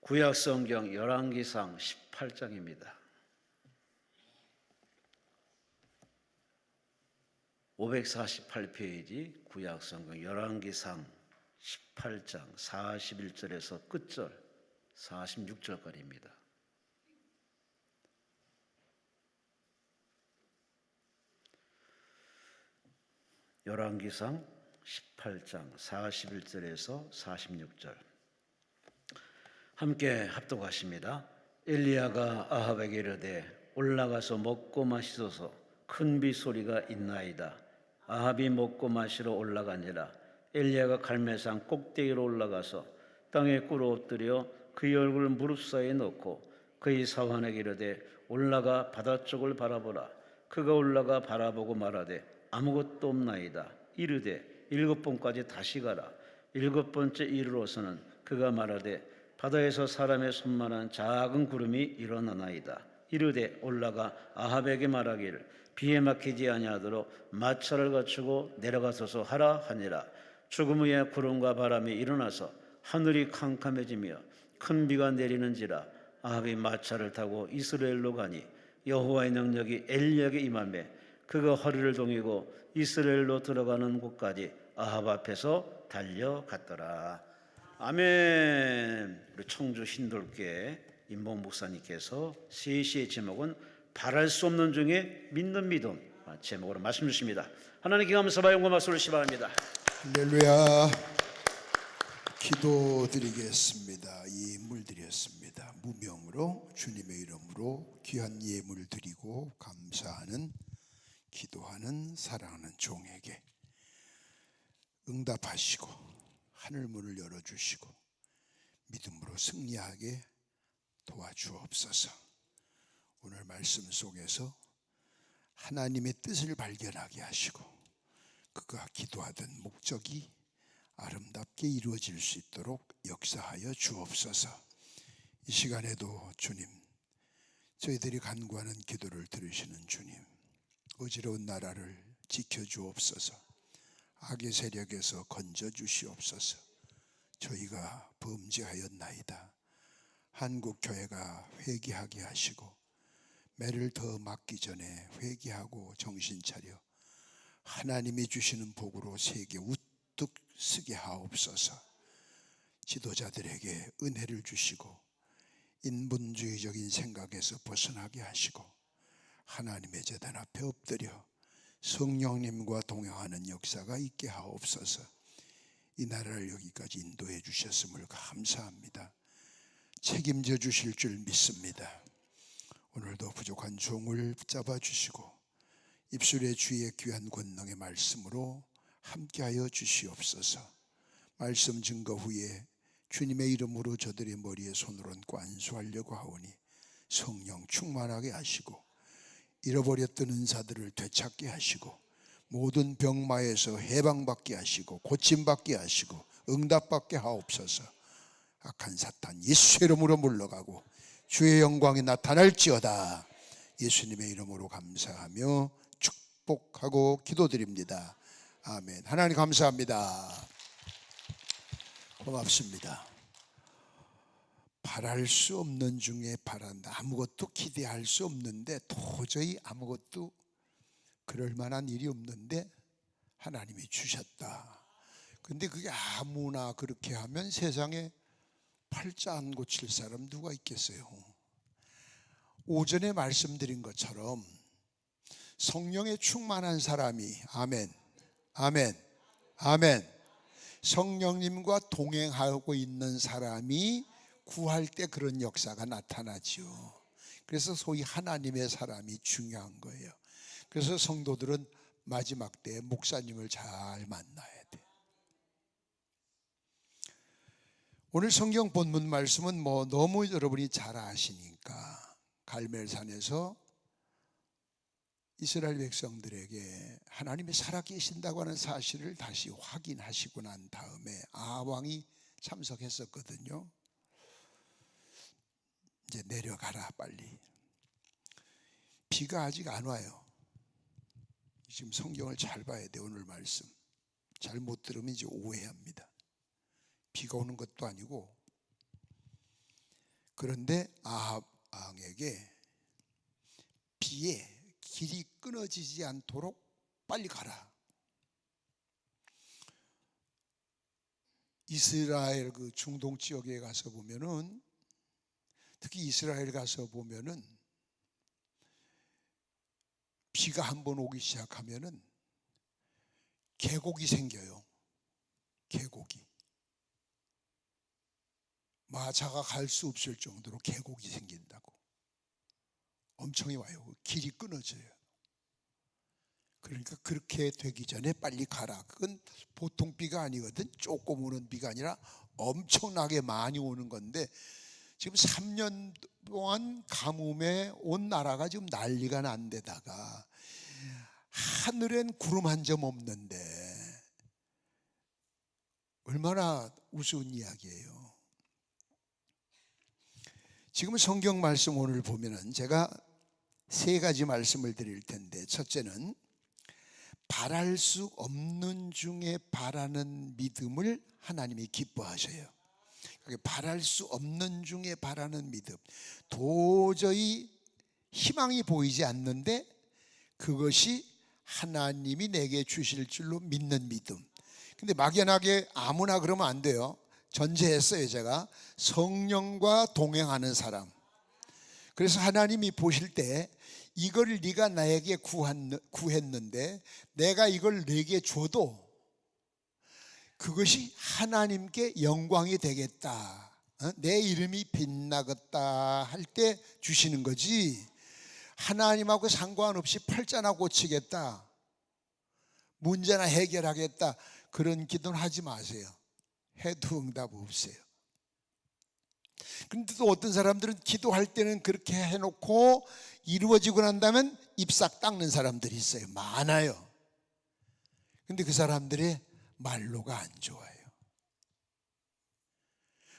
구약성경 열왕기상 18장입니다. 548페이지 구약성경 열왕기상 18장 41절에서 끝절 46절까지입니다. 열왕기상 18장 41절에서 46절 함께 합독하십니다. 엘리야가 아합에게 이르되 올라가서 먹고 마시소서. 큰 빗소리가 있나이다. 아합이 먹고 마시러 올라가니라. 엘리야가 갈멜산 꼭대기로 올라가서 땅에 꿇어 엎드려 그의 얼굴을 무릎 사이에 넣고 그의 사환에게 이르되 올라가 바다 쪽을 바라보라. 그가 올라가 바라보고 말하되 아무것도 없나이다. 이르되 7번까지 다시 가라. 7번째 이르러서는 그가 말하되 바다에서 사람의 손만한 작은 구름이 일어나나이다. 이르되 올라가 아합에게 말하기를 비에 막히지 아니하도록 마차를 갖추고 내려가소서 하라 하니라. 죽음 후에 구름과 바람이 일어나서 하늘이 캄캄해지며 큰 비가 내리는지라. 아합이 마차를 타고 이스라엘로 가니 여호와의 능력이 엘리야에게 임하매 그가 허리를 동이고 이스라엘로 들어가는 곳까지 아합 앞에서 달려갔더라. 아멘. 우리 청주 신돌교회 임봉 목사님께서 세시의 제목은 바랄 수 없는 중에 믿는 믿음 제목으로 말씀 주십니다. 하나님께 감사와 영광 박수를 시바합니다. 할렐루야. 기도드리겠습니다. 예물 드렸습니다. 무명으로 주님의 이름으로 귀한 예물 드리고 감사하는 기도하는 사랑하는 종에게 응답하시고 하늘문을 열어주시고 믿음으로 승리하게 도와주옵소서. 오늘 말씀 속에서 하나님의 뜻을 발견하게 하시고 그가 기도하던 목적이 아름답게 이루어질 수 있도록 역사하여 주옵소서. 이 시간에도 주님, 저희들이 간구하는 기도를 들으시는 주님, 어지러운 나라를 지켜주옵소서. 악의 세력에서 건져주시옵소서. 저희가 범죄하였나이다. 한국교회가 회개하게 하시고 매를 더 맞기 전에 회개하고 정신 차려 하나님이 주시는 복으로 세계 우뚝 서게 하옵소서. 지도자들에게 은혜를 주시고 인본주의적인 생각에서 벗어나게 하시고 하나님의 제단 앞에 엎드려 성령님과 동행하는 역사가 있게 하옵소서. 이 나라를 여기까지 인도해 주셨음을 감사합니다. 책임져 주실 줄 믿습니다. 오늘도 부족한 종을 붙잡아 주시고 입술의 주의 귀한 권능의 말씀으로 함께하여 주시옵소서. 말씀 증거 후에 주님의 이름으로 저들의 머리에 손을 얹고 안수하려고 하오니 성령 충만하게 하시고 잃어버렸던 은사들을 되찾게 하시고 모든 병마에서 해방받게 하시고 고침받게 하시고 응답받게 하옵소서. 악한 사탄 예수의 이름으로 물러가고 주의 영광이 나타날지어다. 예수님의 이름으로 감사하며 축복하고 기도드립니다. 아멘. 하나님 감사합니다. 고맙습니다. 바랄 수 없는 중에 바란다. 아무것도 기대할 수 없는데 도저히 아무것도 그럴 만한 일이 없는데 하나님이 주셨다. 근데 그게 아무나 그렇게 하면 세상에 팔자 안 고칠 사람 누가 있겠어요? 오전에 말씀드린 것처럼 성령에 충만한 사람이 아멘, 아멘, 아멘. 성령님과 동행하고 있는 사람이 구할 때 그런 역사가 나타나죠. 그래서 소위 하나님의 사람이 중요한 거예요. 그래서 성도들은 마지막 때에 목사님을 잘 만나야 돼. 오늘 성경 본문 말씀은 너무 여러분이 잘 아시니까 갈멜산에서 이스라엘 백성들에게 하나님이 살아계신다고 하는 사실을 다시 확인하시고 난 다음에 아합왕이 참석했었거든요. 이제 내려가라 빨리. 비가 아직 안 와요. 지금 성경을 잘 봐야 돼. 오늘 말씀 잘못 들으면 이제 오해합니다. 비가 오는 것도 아니고 그런데 아합 왕에게 비에 길이 끊어지지 않도록 빨리 가라. 이스라엘 그 중동 지역에 가서 보면은, 특히 이스라엘 가서 보면은 비가 한번 오기 시작하면은 계곡이 생겨요. 계곡이. 마차가 갈 수 없을 정도로 계곡이 생긴다고. 엄청이 와요. 길이 끊어져요. 그러니까 그렇게 되기 전에 빨리 가라. 그건 보통 비가 아니거든. 조금 오는 비가 아니라 엄청나게 많이 오는 건데, 지금 3년 동안 가뭄에 온 나라가 지금 난리가 난 데다가 하늘엔 구름 한 점 없는데 얼마나 우스운 이야기예요. 지금 성경 말씀 오늘 보면은 제가 세 가지 말씀을 드릴 텐데, 첫째는 바랄 수 없는 중에 바라는 믿음을 하나님이 기뻐하셔요. 바랄 수 없는 중에 바라는 믿음, 도저히 희망이 보이지 않는데 그것이 하나님이 내게 주실 줄로 믿는 믿음. 근데 막연하게 아무나 그러면 안 돼요. 전제했어요. 제가 성령과 동행하는 사람. 그래서 하나님이 보실 때 이걸 네가 나에게 구했는데 내가 이걸 네게 줘도 그것이 하나님께 영광이 되겠다, 내 이름이 빛나겠다 할 때 주시는 거지, 하나님하고 상관없이 팔자나 고치겠다, 문제나 해결하겠다, 그런 기도는 하지 마세요. 해도 응답 없어요. 그런데 또 어떤 사람들은 기도할 때는 그렇게 해놓고 이루어지고 난 다음에 입싹 닦는 사람들이 있어요. 많아요. 근데 그 사람들의 말로가 안 좋아요.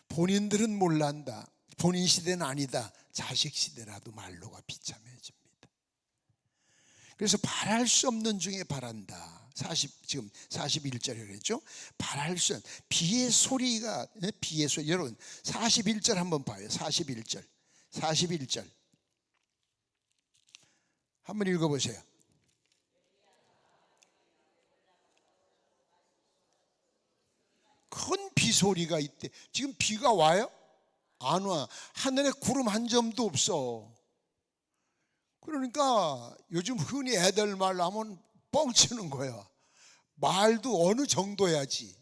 본인들은 몰란다, 본인 시대는 아니다, 자식 시대라도 말로가 비참해집니다. 그래서 바랄 수 없는 중에 바란다. 지금 41절에 그랬죠. 바랄 수 없는 비의 소리가, 비의 소리. 여러분 41절 한번 봐요. 41절 한번 읽어보세요. 큰 비소리가 있대. 지금 비가 와요? 안 와. 하늘에 구름 한 점도 없어. 그러니까 요즘 흔히 애들 말로 하면 뻥치는 거야. 말도 어느 정도야지.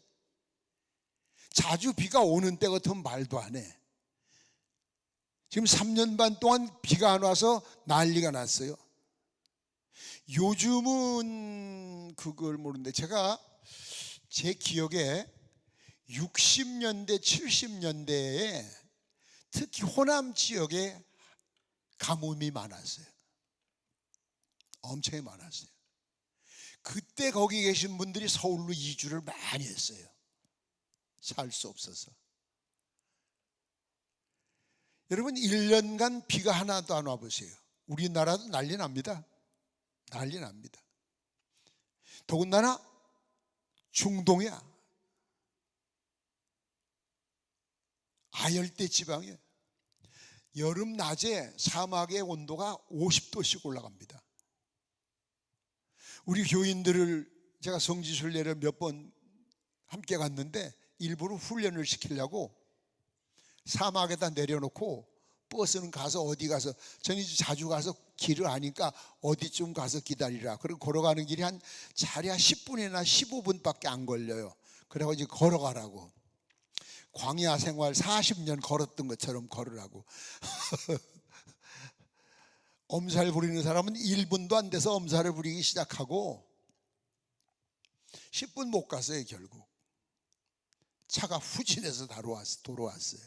자주 비가 오는 때 같으면 말도 안 해. 지금 3년 반 동안 비가 안 와서 난리가 났어요. 요즘은 그걸 모르는데, 제가 제 기억에 60년대 70년대에 특히 호남 지역에 가뭄이 많았어요. 엄청 많았어요. 그때 거기 계신 분들이 서울로 이주를 많이 했어요. 살 수 없어서. 여러분 1년간 비가 하나도 안 와보세요. 우리나라도 난리 납니다. 난리 납니다. 더군다나 중동이야. 아열대 지방에 여름 낮에 사막의 온도가 50도씩 올라갑니다. 우리 교인들을 제가 성지순례를 몇 번 함께 갔는데 일부러 훈련을 시키려고 사막에다 내려놓고 버스는 가서 어디 가서, 저는 자주 가서 길을 아니까 어디쯤 가서 기다리라. 그리고 걸어가는 길이 한 자리야 10분이나 15분밖에 안 걸려요. 그래가지고 이제 걸어가라고. 광야 생활 40년 걸었던 것처럼 걸으라고. 엄살 부리는 사람은 1분도 안 돼서 엄살을 부리기 시작하고 10분 못 갔어요. 결국 차가 후진해서 돌아왔어요.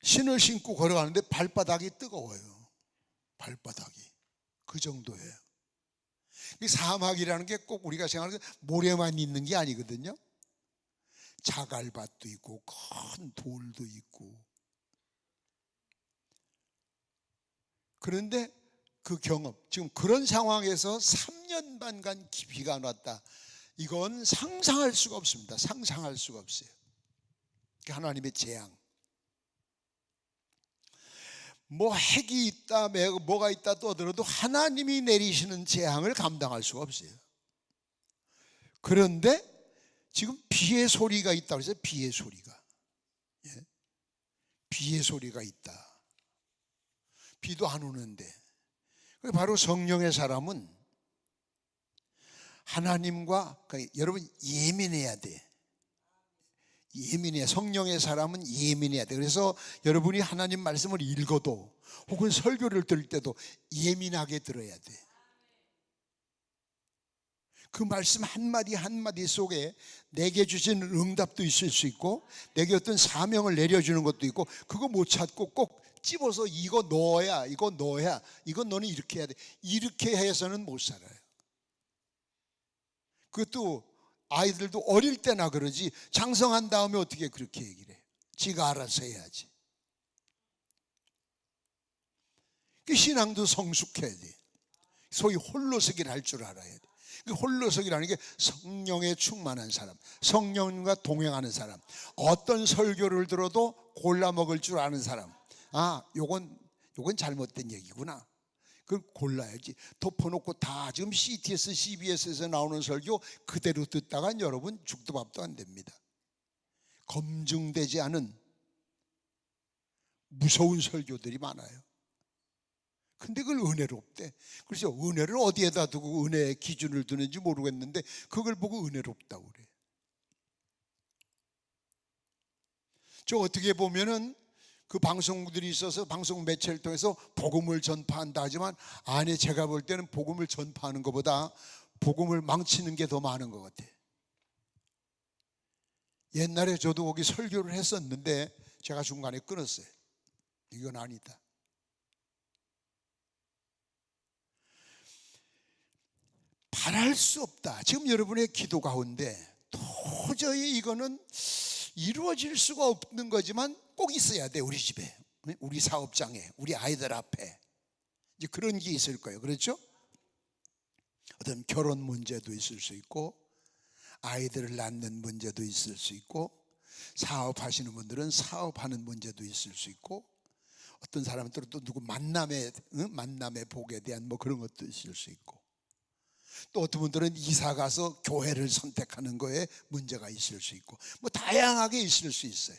신을 신고 걸어가는데 발바닥이 뜨거워요. 발바닥이 그 정도예요. 사막이라는 게 꼭 우리가 생각하는 모래만 있는 게 아니거든요. 자갈밭도 있고 큰 돌도 있고. 그런데 그 경험, 지금 그런 상황에서 3년 반간 비가 안 왔다. 이건 상상할 수가 없습니다. 상상할 수가 없어요. 하나님의 재앙. 뭐 핵이 있다, 뭐가 있다 떠들어도 하나님이 내리시는 재앙을 감당할 수가 없어요. 그런데 지금 비의 소리가 있다고 해서 비의 소리가, 비의 소리가 있다. 비도 안 오는데, 바로 성령의 사람은 하나님과, 여러분 예민해야 돼. 예민해. 성령의 사람은 예민해야 돼. 그래서 여러분이 하나님 말씀을 읽어도 혹은 설교를 들을 때도 예민하게 들어야 돼. 그 말씀 한마디 한마디 속에 내게 주신 응답도 있을 수 있고, 내게 어떤 사명을 내려주는 것도 있고, 그거 못 찾고 꼭 집어서 이거 넣어야, 이건 너는 이렇게 해야 돼, 이렇게 해서는 못 살아요. 그것도 아이들도 어릴 때나 그러지, 장성한 다음에 어떻게 그렇게 얘기를 해. 지가 알아서 해야지. 그 신앙도 성숙해야 돼. 소위 홀로서기를 할 줄 알아야 돼. 그 홀로서기라는 게 성령에 충만한 사람, 성령과 동행하는 사람, 어떤 설교를 들어도 골라 먹을 줄 아는 사람. 요건 잘못된 얘기구나. 그걸 골라야지. 덮어놓고 다 지금 CTS, CBS에서 나오는 설교 그대로 듣다간 여러분 죽도 밥도 안 됩니다. 검증되지 않은 무서운 설교들이 많아요. 근데 그걸 은혜로 없대. 그래서 은혜를 어디에다 두고 은혜의 기준을 두는지 모르겠는데 그걸 보고 은혜롭다고 그래. 저 어떻게 보면은 그 방송들이 있어서 방송 매체를 통해서 복음을 전파한다 하지만, 안에 제가 볼 때는 복음을 전파하는 것보다 복음을 망치는 게 더 많은 것 같아. 옛날에 저도 거기 설교를 했었는데 제가 중간에 끊었어요. 이건 아니다. 바랄 수 없다. 지금 여러분의 기도 가운데 도저히 이거는 이루어질 수가 없는 거지만 꼭 있어야 돼. 우리 집에, 우리 사업장에, 우리 아이들 앞에 이제 그런 게 있을 거예요. 그렇죠? 어떤 결혼 문제도 있을 수 있고, 아이들을 낳는 문제도 있을 수 있고, 사업하시는 분들은 사업하는 문제도 있을 수 있고, 어떤 사람들은 또 누구 만남의 복에 대한 뭐 그런 것도 있을 수 있고, 또 어떤 분들은 이사 가서 교회를 선택하는 거에 문제가 있을 수 있고, 뭐 다양하게 있을 수 있어요.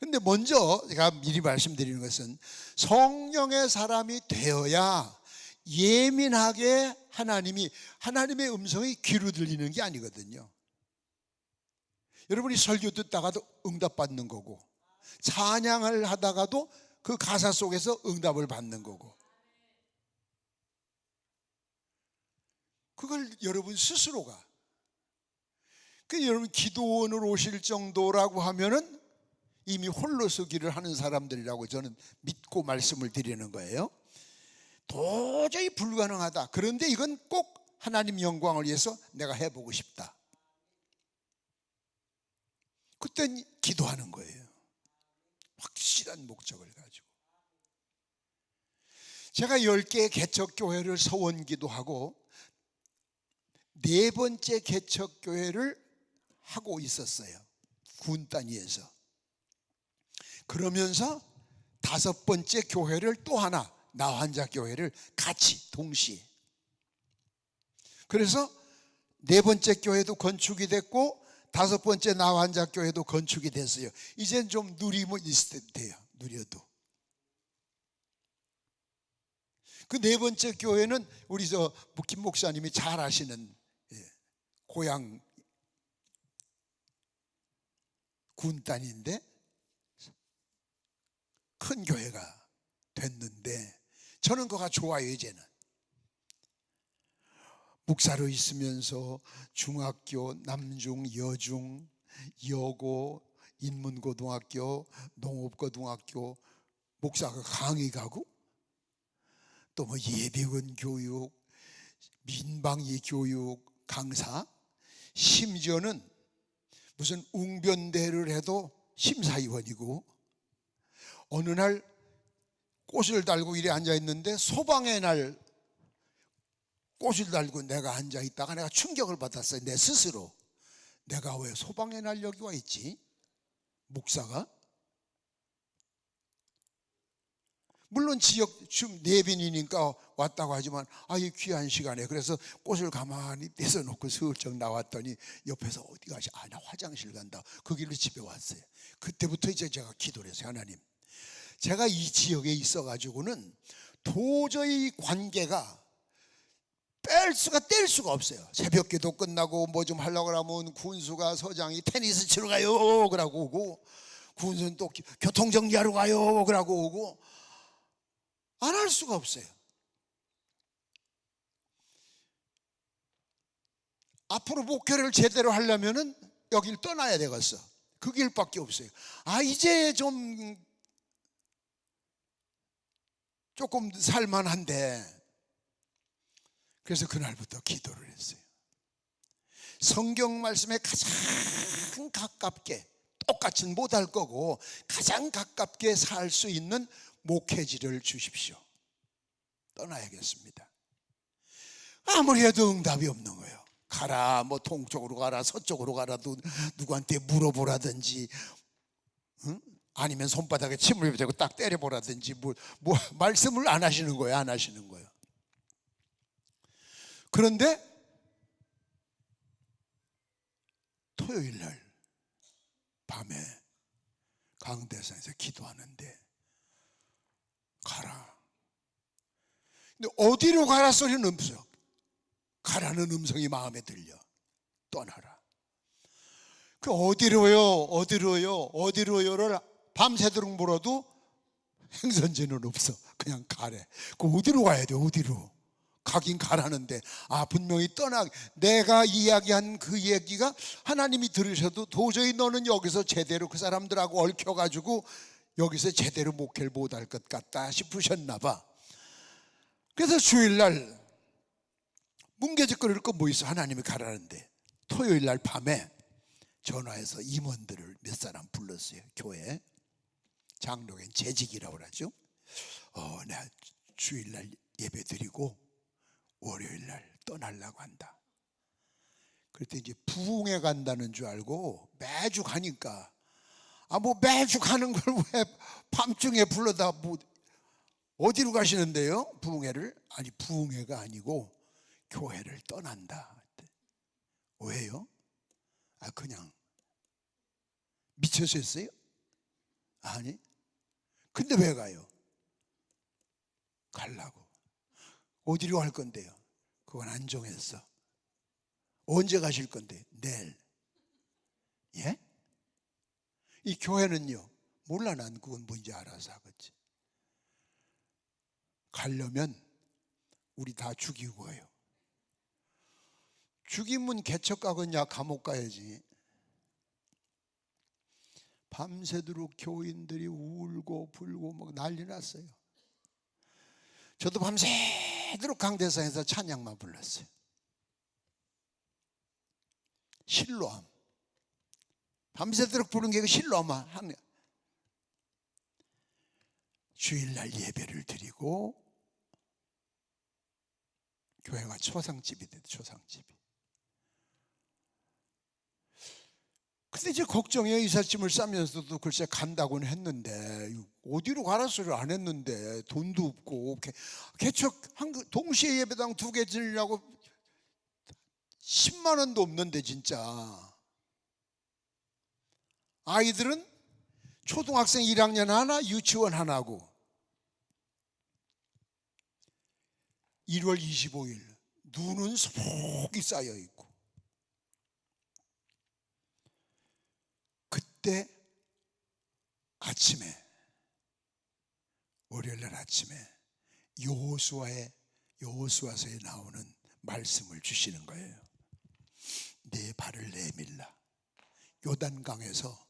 근데 먼저 제가 미리 말씀드리는 것은, 성령의 사람이 되어야 예민하게 하나님의 음성이 귀로 들리는 게 아니거든요. 여러분이 설교 듣다가도 응답받는 거고, 찬양을 하다가도 그 가사 속에서 응답을 받는 거고, 그걸 여러분 스스로가, 여러분 기도원으로 오실 정도라고 하면은 이미 홀로서기를 하는 사람들이라고 저는 믿고 말씀을 드리는 거예요. 도저히 불가능하다. 그런데 이건 꼭 하나님 영광을 위해서 내가 해보고 싶다. 그땐 기도하는 거예요. 확실한 목적을 가지고. 제가 10개의 개척교회를 서원기도 하고 4번째 개척교회를 하고 있었어요. 군 단위에서. 그러면서 5번째 교회를 또 하나, 나환자교회를 같이 동시에. 그래서 4번째 교회도 건축이 됐고 5번째 나환자교회도 건축이 됐어요. 이젠 좀 누리면 있을 때요. 누려도. 그 4번째 교회는 우리 김 목사님이 잘 아시는 고향 군단인데 큰 교회가 됐는데 저는 그가 좋아요. 이제는 목사로 있으면서 중학교, 남중, 여중, 여고, 인문고등학교, 농업고등학교 목사가 강의 가고, 또 뭐 예비군 교육, 민방위 교육 강사, 심지어는 무슨 웅변대를 해도 심사위원이고, 어느 날 꽃을 달고 이래 앉아 있는데 소방의 날 꽃을 달고 내가 앉아 있다가 내가 충격을 받았어요. 내 스스로. 내가 왜 소방의 날 여기 와 있지? 목사가? 물론 지역 좀 내빈이니까 왔다고 하지만 이 귀한 시간에 그래서 꽃을 가만히 떼서놓고 슬쩍 나왔더니 옆에서 어디 가시? 나 화장실 간다. 그 길로 집에 왔어요. 그때부터 이제 제가 기도를 했어요. 하나님, 제가 이 지역에 있어가지고는 도저히 관계가 뗄 수가 없어요. 새벽기도 끝나고 뭐 좀 하려고 하면 군수가 서장이 테니스 치러 가요 그러고 오고, 군수는 또 교통정리하러 가요 그러고 오고, 안 할 수가 없어요. 앞으로 목회를 제대로 하려면은 여길 떠나야 되겠어. 그 길밖에 없어요. 이제 좀 조금 살만한데, 그래서 그날부터 기도를 했어요. 성경 말씀에 가장 가깝게, 똑같이는 못할 거고 가장 가깝게 살 수 있는 목회지를 주십시오. 떠나야겠습니다. 아무리 해도 응답이 없는 거예요. 가라, 뭐 동쪽으로 가라, 서쪽으로 가라도 누구한테 물어보라든지, 응? 아니면 손바닥에 침을 대고 딱 때려보라든지, 뭐 말씀을 안 하시는 거예요. 안 하시는 거예요. 그런데 토요일 날 밤에 강대상에서 기도하는데 가라. 근데 어디로 가라 소리는 없어요. 가라는 음성이 마음에 들려. 떠나라. 그 어디로요를 밤새도록 물어도 행선지는 없어. 그냥 가래. 그 어디로 가야 돼? 어디로? 가긴 가라는데 분명히 내가 이야기한 그 얘기가 하나님이 들으셔도 도저히 너는 여기서 제대로 그 사람들하고 얽혀가지고 여기서 제대로 목회를 못할 것 같다 싶으셨나 봐. 그래서 주일날 뭉개짓거릴 거 뭐 있어? 하나님이 가라는데. 토요일날 밤에 전화해서 임원들을 몇 사람 불렀어요. 교회 장로교인 재직이라고 그러죠. 내가 주일날 예배 드리고 월요일날 떠나려고 한다. 그랬더니 이제 부흥회 간다는 줄 알고 매주 가니까 뭐 매주 가는 걸 왜 밤중에 불러다 뭐 어디로 가시는데요? 부흥회를? 아니, 부흥회가 아니고 교회를 떠난다. 왜요? 그냥 미쳐서 했어요? 아니, 근데 왜 가요? 가려고. 어디로 갈 건데요? 그건 안 정했어. 언제 가실 건데? 내일. 예? 이 교회는요, 몰라. 난 그건 뭔지 알아서 하겠지. 가려면 우리 다 죽이고 가요. 죽이면 개척 가겠냐? 감옥 가야지. 밤새도록 교인들이 울고 불고 막 난리 났어요. 저도 밤새도록 강대상에서 찬양만 불렀어요. 실로암. 밤새도록 부른 게 실로암. 주일날 예배를 드리고 교회가 초상집이 됐어요. 초상집이. 근데 이제 걱정해요. 이삿짐을 싸면서도 글쎄 간다고는 했는데 어디로 가라 소리를 안 했는데 돈도 없고 개척 동시에 예배당 2개 지내려고 10만 원도 없는데 진짜. 아이들은 초등학생 1학년 하나, 유치원 하나고. 1월 25일 눈은 소복이 쌓여 있고, 그때 아침에, 월요일날 아침에 여호수아서에 나오는 말씀을 주시는 거예요. 내 발을 내밀라. 요단강에서,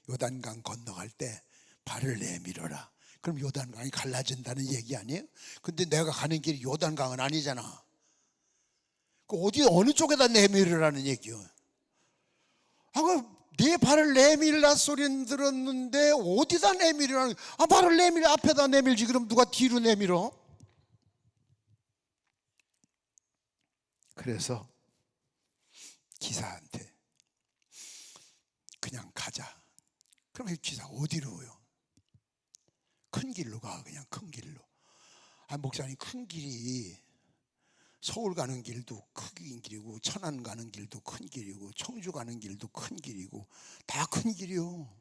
요단강 건너갈 때 발을 내밀어라. 그럼 요단강이 갈라진다는 얘기 아니에요? 근데 내가 가는 길이 요단강은 아니잖아. 그 어느 쪽에다 내밀으라는 얘기요? 네 발을 내밀라 소리는 들었는데 어디다 내밀으라는? 발을 내밀, 앞에다 내밀지. 그럼 누가 뒤로 내밀어? 그래서 기사한테 그냥 가자. 그럼 기사 어디로요? 큰 길로 가. 그냥 큰 길로. 목사님, 큰 길이 서울 가는 길도 큰 길이고, 천안 가는 길도 큰 길이고, 청주 가는 길도 큰 길이고, 다 큰 길이요.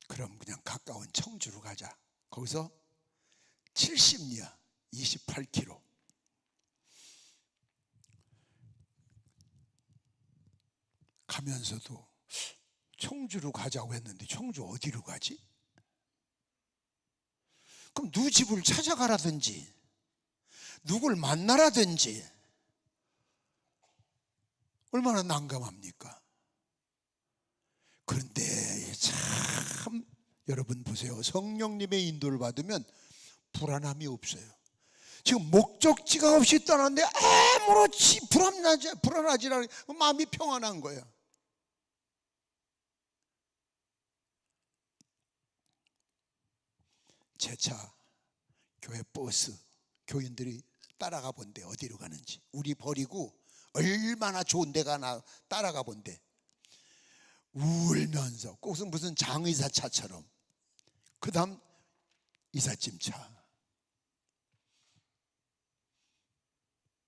그럼 그냥 가까운 청주로 가자. 거기서 70리 28km. 가면서도 청주로 가자고 했는데 청주 어디로 가지? 그럼 누구 집을 찾아가라든지 누굴 만나라든지 얼마나 난감합니까? 그런데 참 여러분 보세요. 성령님의 인도를 받으면 불안함이 없어요. 지금 목적지가 없이 떠났는데 아무렇지 불안하지 않아요. 마음이 평안한 거예요. 제 차, 교회 버스, 교인들이 따라가 본대. 어디로 가는지. 우리 버리고 얼마나 좋은 데가 따라가 본대. 울면서 꼭은 무슨 장의사 차처럼. 그 다음 이삿짐 차.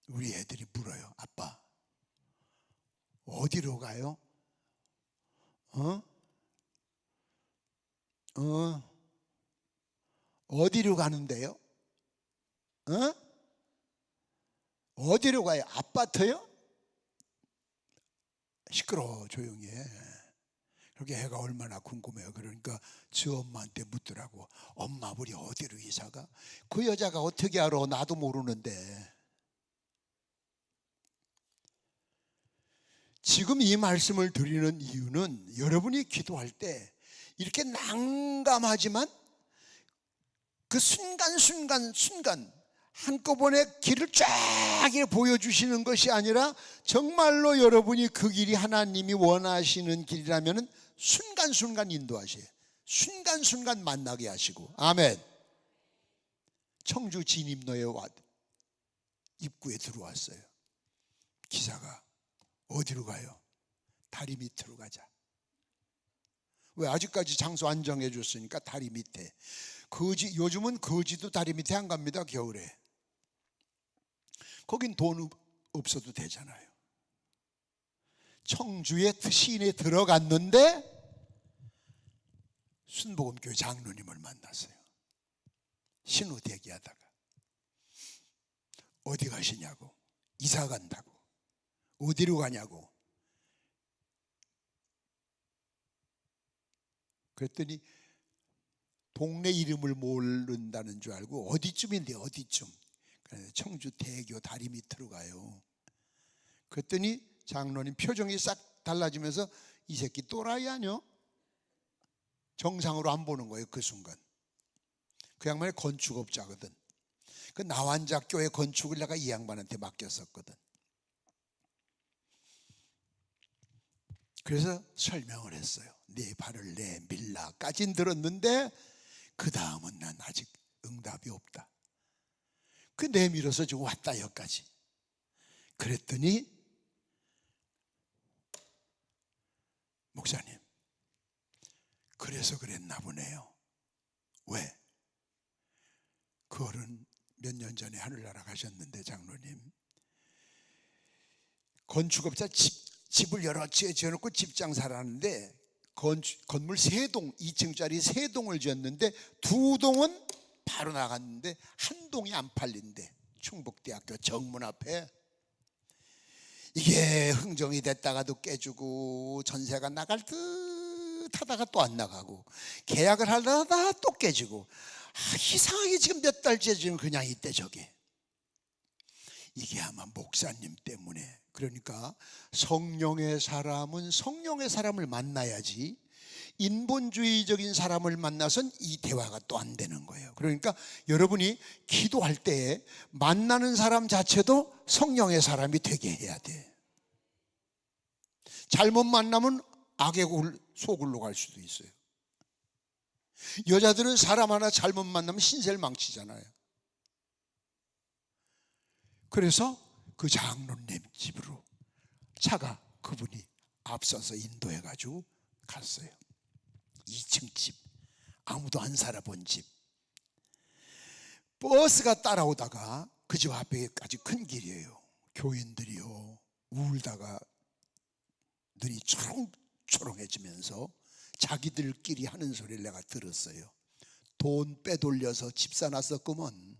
우리 애들이 물어요. 아빠 어디로 가요? 어디로 가는데요? 어디로 가요? 아파트요? 시끄러워. 조용히 해. 그렇게 애가 얼마나 궁금해요. 그러니까 저 엄마한테 묻더라고. 엄마 우리 어디로 이사가? 그 여자가 어떻게 알아? 나도 모르는데. 지금 이 말씀을 드리는 이유는 여러분이 기도할 때 이렇게 난감하지만 그 순간 한꺼번에 길을 쫙 보여주시는 것이 아니라 정말로 여러분이 그 길이 하나님이 원하시는 길이라면 순간순간 인도하셔요. 순간순간 만나게 하시고. 아멘. 청주 진입로에 입구에 들어왔어요. 기사가 어디로 가요? 다리 밑으로 가자. 왜? 아직까지 장소 안 정해줬으니까 다리 밑에. 요즘은 거지도 다리 밑에 안 갑니다. 겨울에. 거긴 돈 없어도 되잖아요. 청주의 시인에 들어갔는데 순복음교회 장로님을 만났어요. 신호 대기하다가 어디 가시냐고. 이사 간다고. 어디로 가냐고. 그랬더니 동네 이름을 모른다는 줄 알고 어디쯤인데 어디쯤. 그래서 청주 대교 다리 밑으로 가요. 그랬더니 장로님 표정이 싹 달라지면서 이 새끼 또라이 아니요? 정상으로 안 보는 거예요. 그 순간. 그 양반이 건축업자거든. 그 나완자교회 건축을 내가 이 양반한테 맡겼었거든. 그래서 설명을 했어요. 네 발을 내밀라까진 들었는데 그 다음은 난 아직 응답이 없다. 그 내밀어서 지금 왔다 여기까지. 그랬더니 목사님 그래서 그랬나 보네요. 왜? 그 어른 몇 년 전에 하늘나라 가셨는데 장로님 건축업자 집을 여러 채 지어놓고 집장사를 하는데 건물 3동 2층짜리 3동을 지었는데 2동은 바로 나갔는데 한 동이 안 팔린대. 충북대학교 정문 앞에. 이게 흥정이 됐다가도 깨지고 전세가 나갈 듯 하다가 또 안 나가고 계약을 하다가 또 깨지고 이상하게 지금 몇 달째 지금 그냥 있대 저게. 이게 아마 목사님 때문에. 그러니까 성령의 사람은 성령의 사람을 만나야지 인본주의적인 사람을 만나선 이 대화가 또 안 되는 거예요. 그러니까 여러분이 기도할 때에 만나는 사람 자체도 성령의 사람이 되게 해야 돼. 잘못 만나면 악의 소굴로 갈 수도 있어요. 여자들은 사람 하나 잘못 만나면 신세를 망치잖아요. 그래서 그 장로님 집으로 차가 그분이 앞서서 인도해가지고 갔어요. 2층 집 아무도 안 살아본 집. 버스가 따라오다가 그 집 앞에까지 큰 길이에요. 교인들이요 울다가 눈이 초롱초롱해지면서 자기들끼리 하는 소리를 내가 들었어요. 돈 빼돌려서 집 사놨었구먼.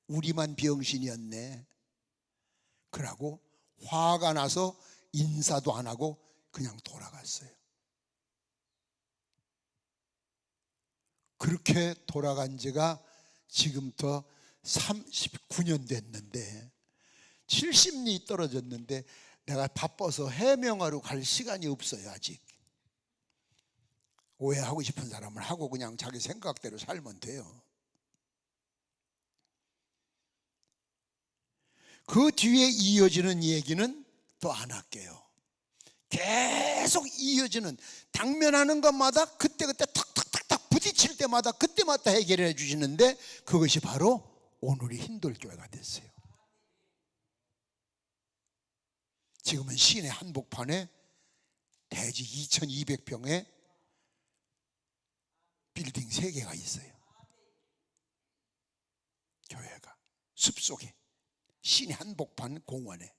우리만 병신이었네. 그러고 화가 나서 인사도 안 하고 그냥 돌아갔어요. 그렇게 돌아간 지가 지금부터 39년 됐는데 70리 떨어졌는데 내가 바빠서 해명하러 갈 시간이 없어요. 아직. 오해하고 싶은 사람은 하고 그냥 자기 생각대로 살면 돼요. 그 뒤에 이어지는 얘기는 또 안 할게요. 계속 이어지는, 당면하는 것마다 그때그때 탁탁탁탁 부딪힐 때마다 그때마다 해결해 주시는데 그것이 바로 오늘의 hin돌교회가 됐어요. 지금은 시내 한복판에 대지 2200평에 빌딩 3개가 있어요. 교회가 숲속에 시내 한복판 공원에.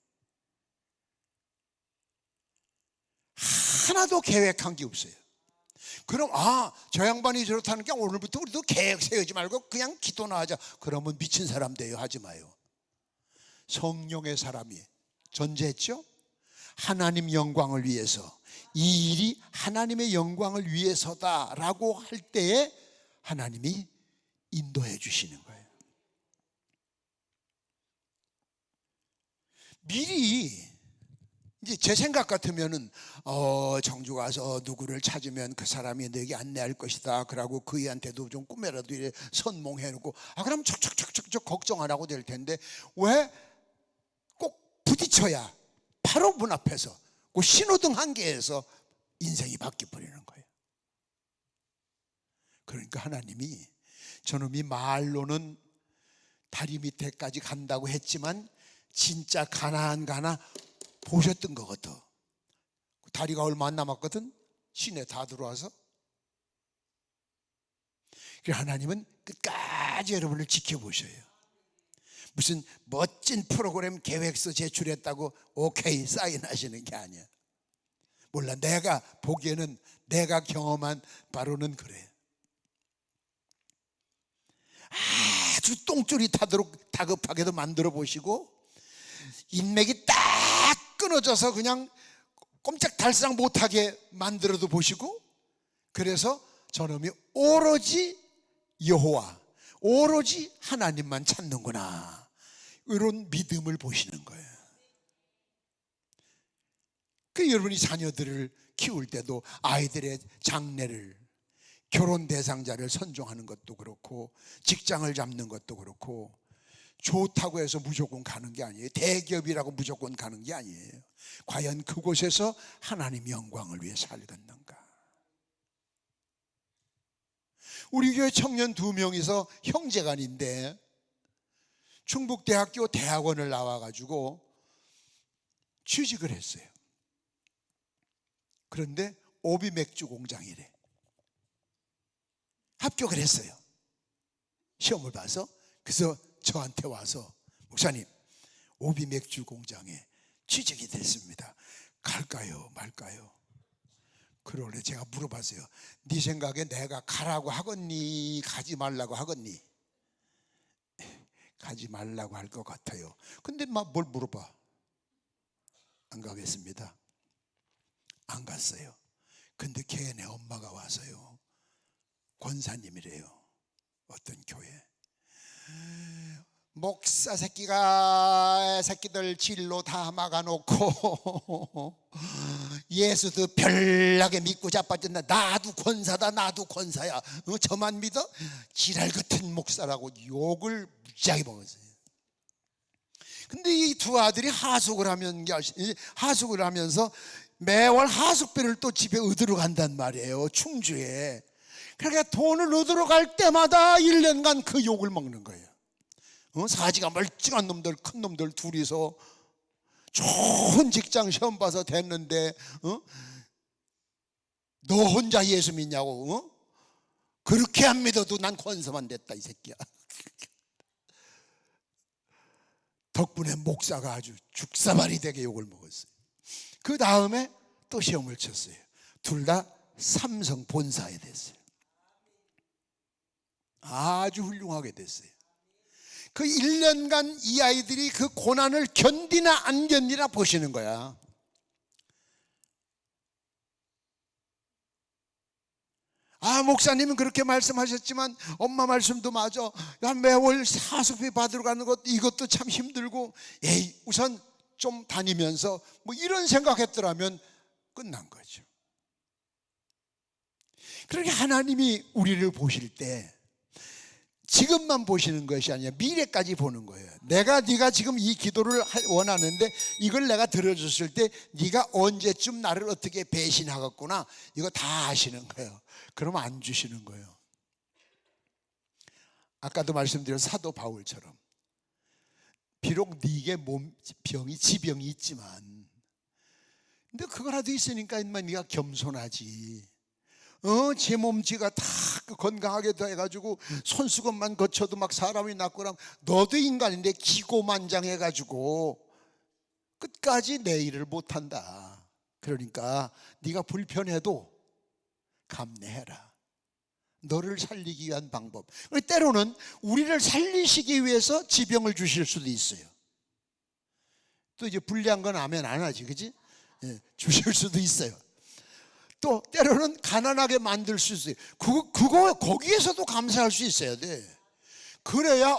하나도 계획한 게 없어요. 그럼 저 양반이 저렇다는 게 오늘부터 우리도 계획 세우지 말고 그냥 기도나 하자. 그러면 미친 사람 돼요. 하지 마요. 성령의 사람이 전제했죠. 하나님 영광을 위해서, 이 일이 하나님의 영광을 위해서다라고 할 때에 하나님이 인도해 주시는 거예요. 미리 이제 제 생각 같으면은 정주 가서 누구를 찾으면 그 사람이 너에게 안내할 것이다. 그러고 그이한테도 좀 꿈에라도 이래 선몽해 놓고 그럼 척척척척 걱정 안 하고 될 텐데 왜 꼭 부딪혀야 바로 문 앞에서 그 신호등 한 개에서 인생이 바뀌어 버리는 거예요. 그러니까 하나님이 저놈이 말로는 다리 밑에까지 간다고 했지만 진짜 가나 보셨던 거거든. 다리가 얼마 안 남았거든. 시내 다 들어와서. 그래서 하나님은 끝까지 여러분을 지켜보셔요. 무슨 멋진 프로그램 계획서 제출했다고 오케이 사인하시는 게 아니야. 몰라, 내가 보기에는, 내가 경험한 바로는 그래. 아주 똥줄이 타도록 다급하게도 만들어 보시고 인맥이 딱 끊어져서 그냥 꼼짝달싹 못하게 만들어도 보시고, 그래서 저놈이 오로지 여호와, 오로지 하나님만 찾는구나, 이런 믿음을 보시는 거예요. 그 여러분이 자녀들을 키울 때도 아이들의 장래를, 결혼 대상자를 선정하는 것도 그렇고 직장을 잡는 것도 그렇고 좋다고 해서 무조건 가는 게 아니에요. 대기업이라고 무조건 가는 게 아니에요. 과연 그곳에서 하나님 영광을 위해 살겠는가. 우리 교회 청년 2명이서 형제간인데 충북대학교 대학원을 나와가지고 취직을 했어요. 그런데 오비 맥주 공장이래. 합격을 했어요. 시험을 봐서. 그래서 저한테 와서 목사님, 오비 맥주 공장에 취직이 됐습니다. 갈까요 말까요? 그러래 제가 물어봤어요. 네 생각에 내가 가라고 하겠니 가지 말라고 하겠니? 가지 말라고 할 것 같아요. 근데 막 뭘 물어봐. 안 가겠습니다. 안 갔어요. 근데 걔네 엄마가 와서요, 권사님이래요. 어떤 교회. 목사 새끼들 진로 다 막아놓고 예수도 별나게 믿고 자빠졌나. 나도 권사다, 나도 권사야. 저만 믿어? 지랄 같은 목사라고 욕을 무지하게 먹었어요. 근데 이 두 아들이 하숙을 하면서 매월 하숙비를 또 집에 얻으러 간단 말이에요. 충주에. 그러니까 돈을 얻으러 갈 때마다 1년간 그 욕을 먹는 거예요. 사지가 멀쩡한 놈들, 큰 놈들 둘이서 좋은 직장 시험 봐서 됐는데 너 혼자 예수 믿냐고. 그렇게 안 믿어도 난 권사만 됐다 이 새끼야. 덕분에 목사가 아주 죽사발이 되게 욕을 먹었어요. 그 다음에 또 시험을 쳤어요. 둘 다 삼성 본사에 됐어요. 아주 훌륭하게 됐어요. 그 1년간 이 아이들이 그 고난을 견디나 안 견디나 보시는 거야. 목사님은 그렇게 말씀하셨지만 엄마 말씀도 맞아. 야, 매월 사수비 받으러 가는 것 이것도 참 힘들고, 에이 우선 좀 다니면서 뭐 이런 생각했더라면 끝난 거죠. 그렇게 하나님이 우리를 보실 때 지금만 보시는 것이 아니라 미래까지 보는 거예요. 네가 지금 이 기도를 원하는데 이걸 내가 들어줬을 때 네가 언제쯤 나를 어떻게 배신하겠구나, 이거 다 아시는 거예요. 그러면 안 주시는 거예요. 아까도 말씀드린 사도 바울처럼 비록 네게 몸병이 지병이 있지만 근데 그거라도 있으니까 인마 네가 겸손하지. 제 몸지가 다 건강하게 돼가지고 손수건만 거쳐도 막 사람이 낫고 그러면 너도 인간인데 기고만장해가지고 끝까지 내 일을 못한다. 그러니까 네가 불편해도 감내해라. 너를 살리기 위한 방법. 때로는 우리를 살리시기 위해서 지병을 주실 수도 있어요. 또 이제 불리한 건 아멘 안 하지, 그지? 주실 수도 있어요. 또 때로는 가난하게 만들 수 있어요. 거기에서도 감사할 수 있어야 돼. 그래야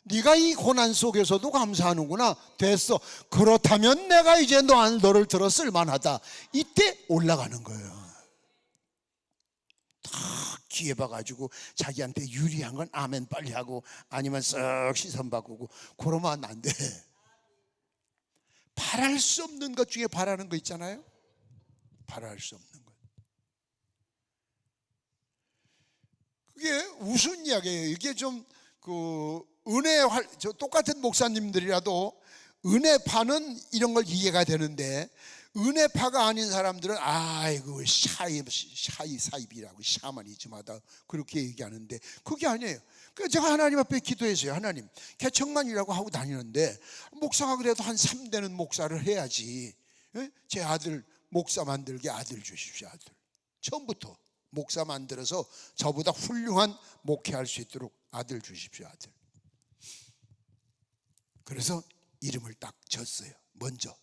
네가 이 고난 속에서도 감사하는구나. 됐어. 그렇다면 내가 이제 너를 들어 쓸만하다. 이때 올라가는 거예요. 다 기회 봐가지고 자기한테 유리한 건 아멘 빨리 하고 아니면 쓱 시선 바꾸고 그러면 안 돼. 바랄 수 없는 것 중에 바라는 거 있잖아요. 바랄 수 없는 것. 그게 무슨 이야기예요? 이게 좀 똑같은 목사님들이라도 은혜파는 이런 걸 이해가 되는데 은혜파가 아닌 사람들은 아이고 사입이라고 샤머니즘하다 그렇게 얘기하는데 그게 아니에요. 그래서 제가 하나님 앞에 기도했어요. 하나님, 개척만이라고 하고 다니는데 목사가 그래도 한 3대는 목사를 해야지. 제 아들 목사 만들게 아들 주십시오. 아들. 처음부터 목사 만들어서 저보다 훌륭한 목회할 수 있도록 아들 주십시오. 아들. 그래서 이름을 딱 졌어요. 먼저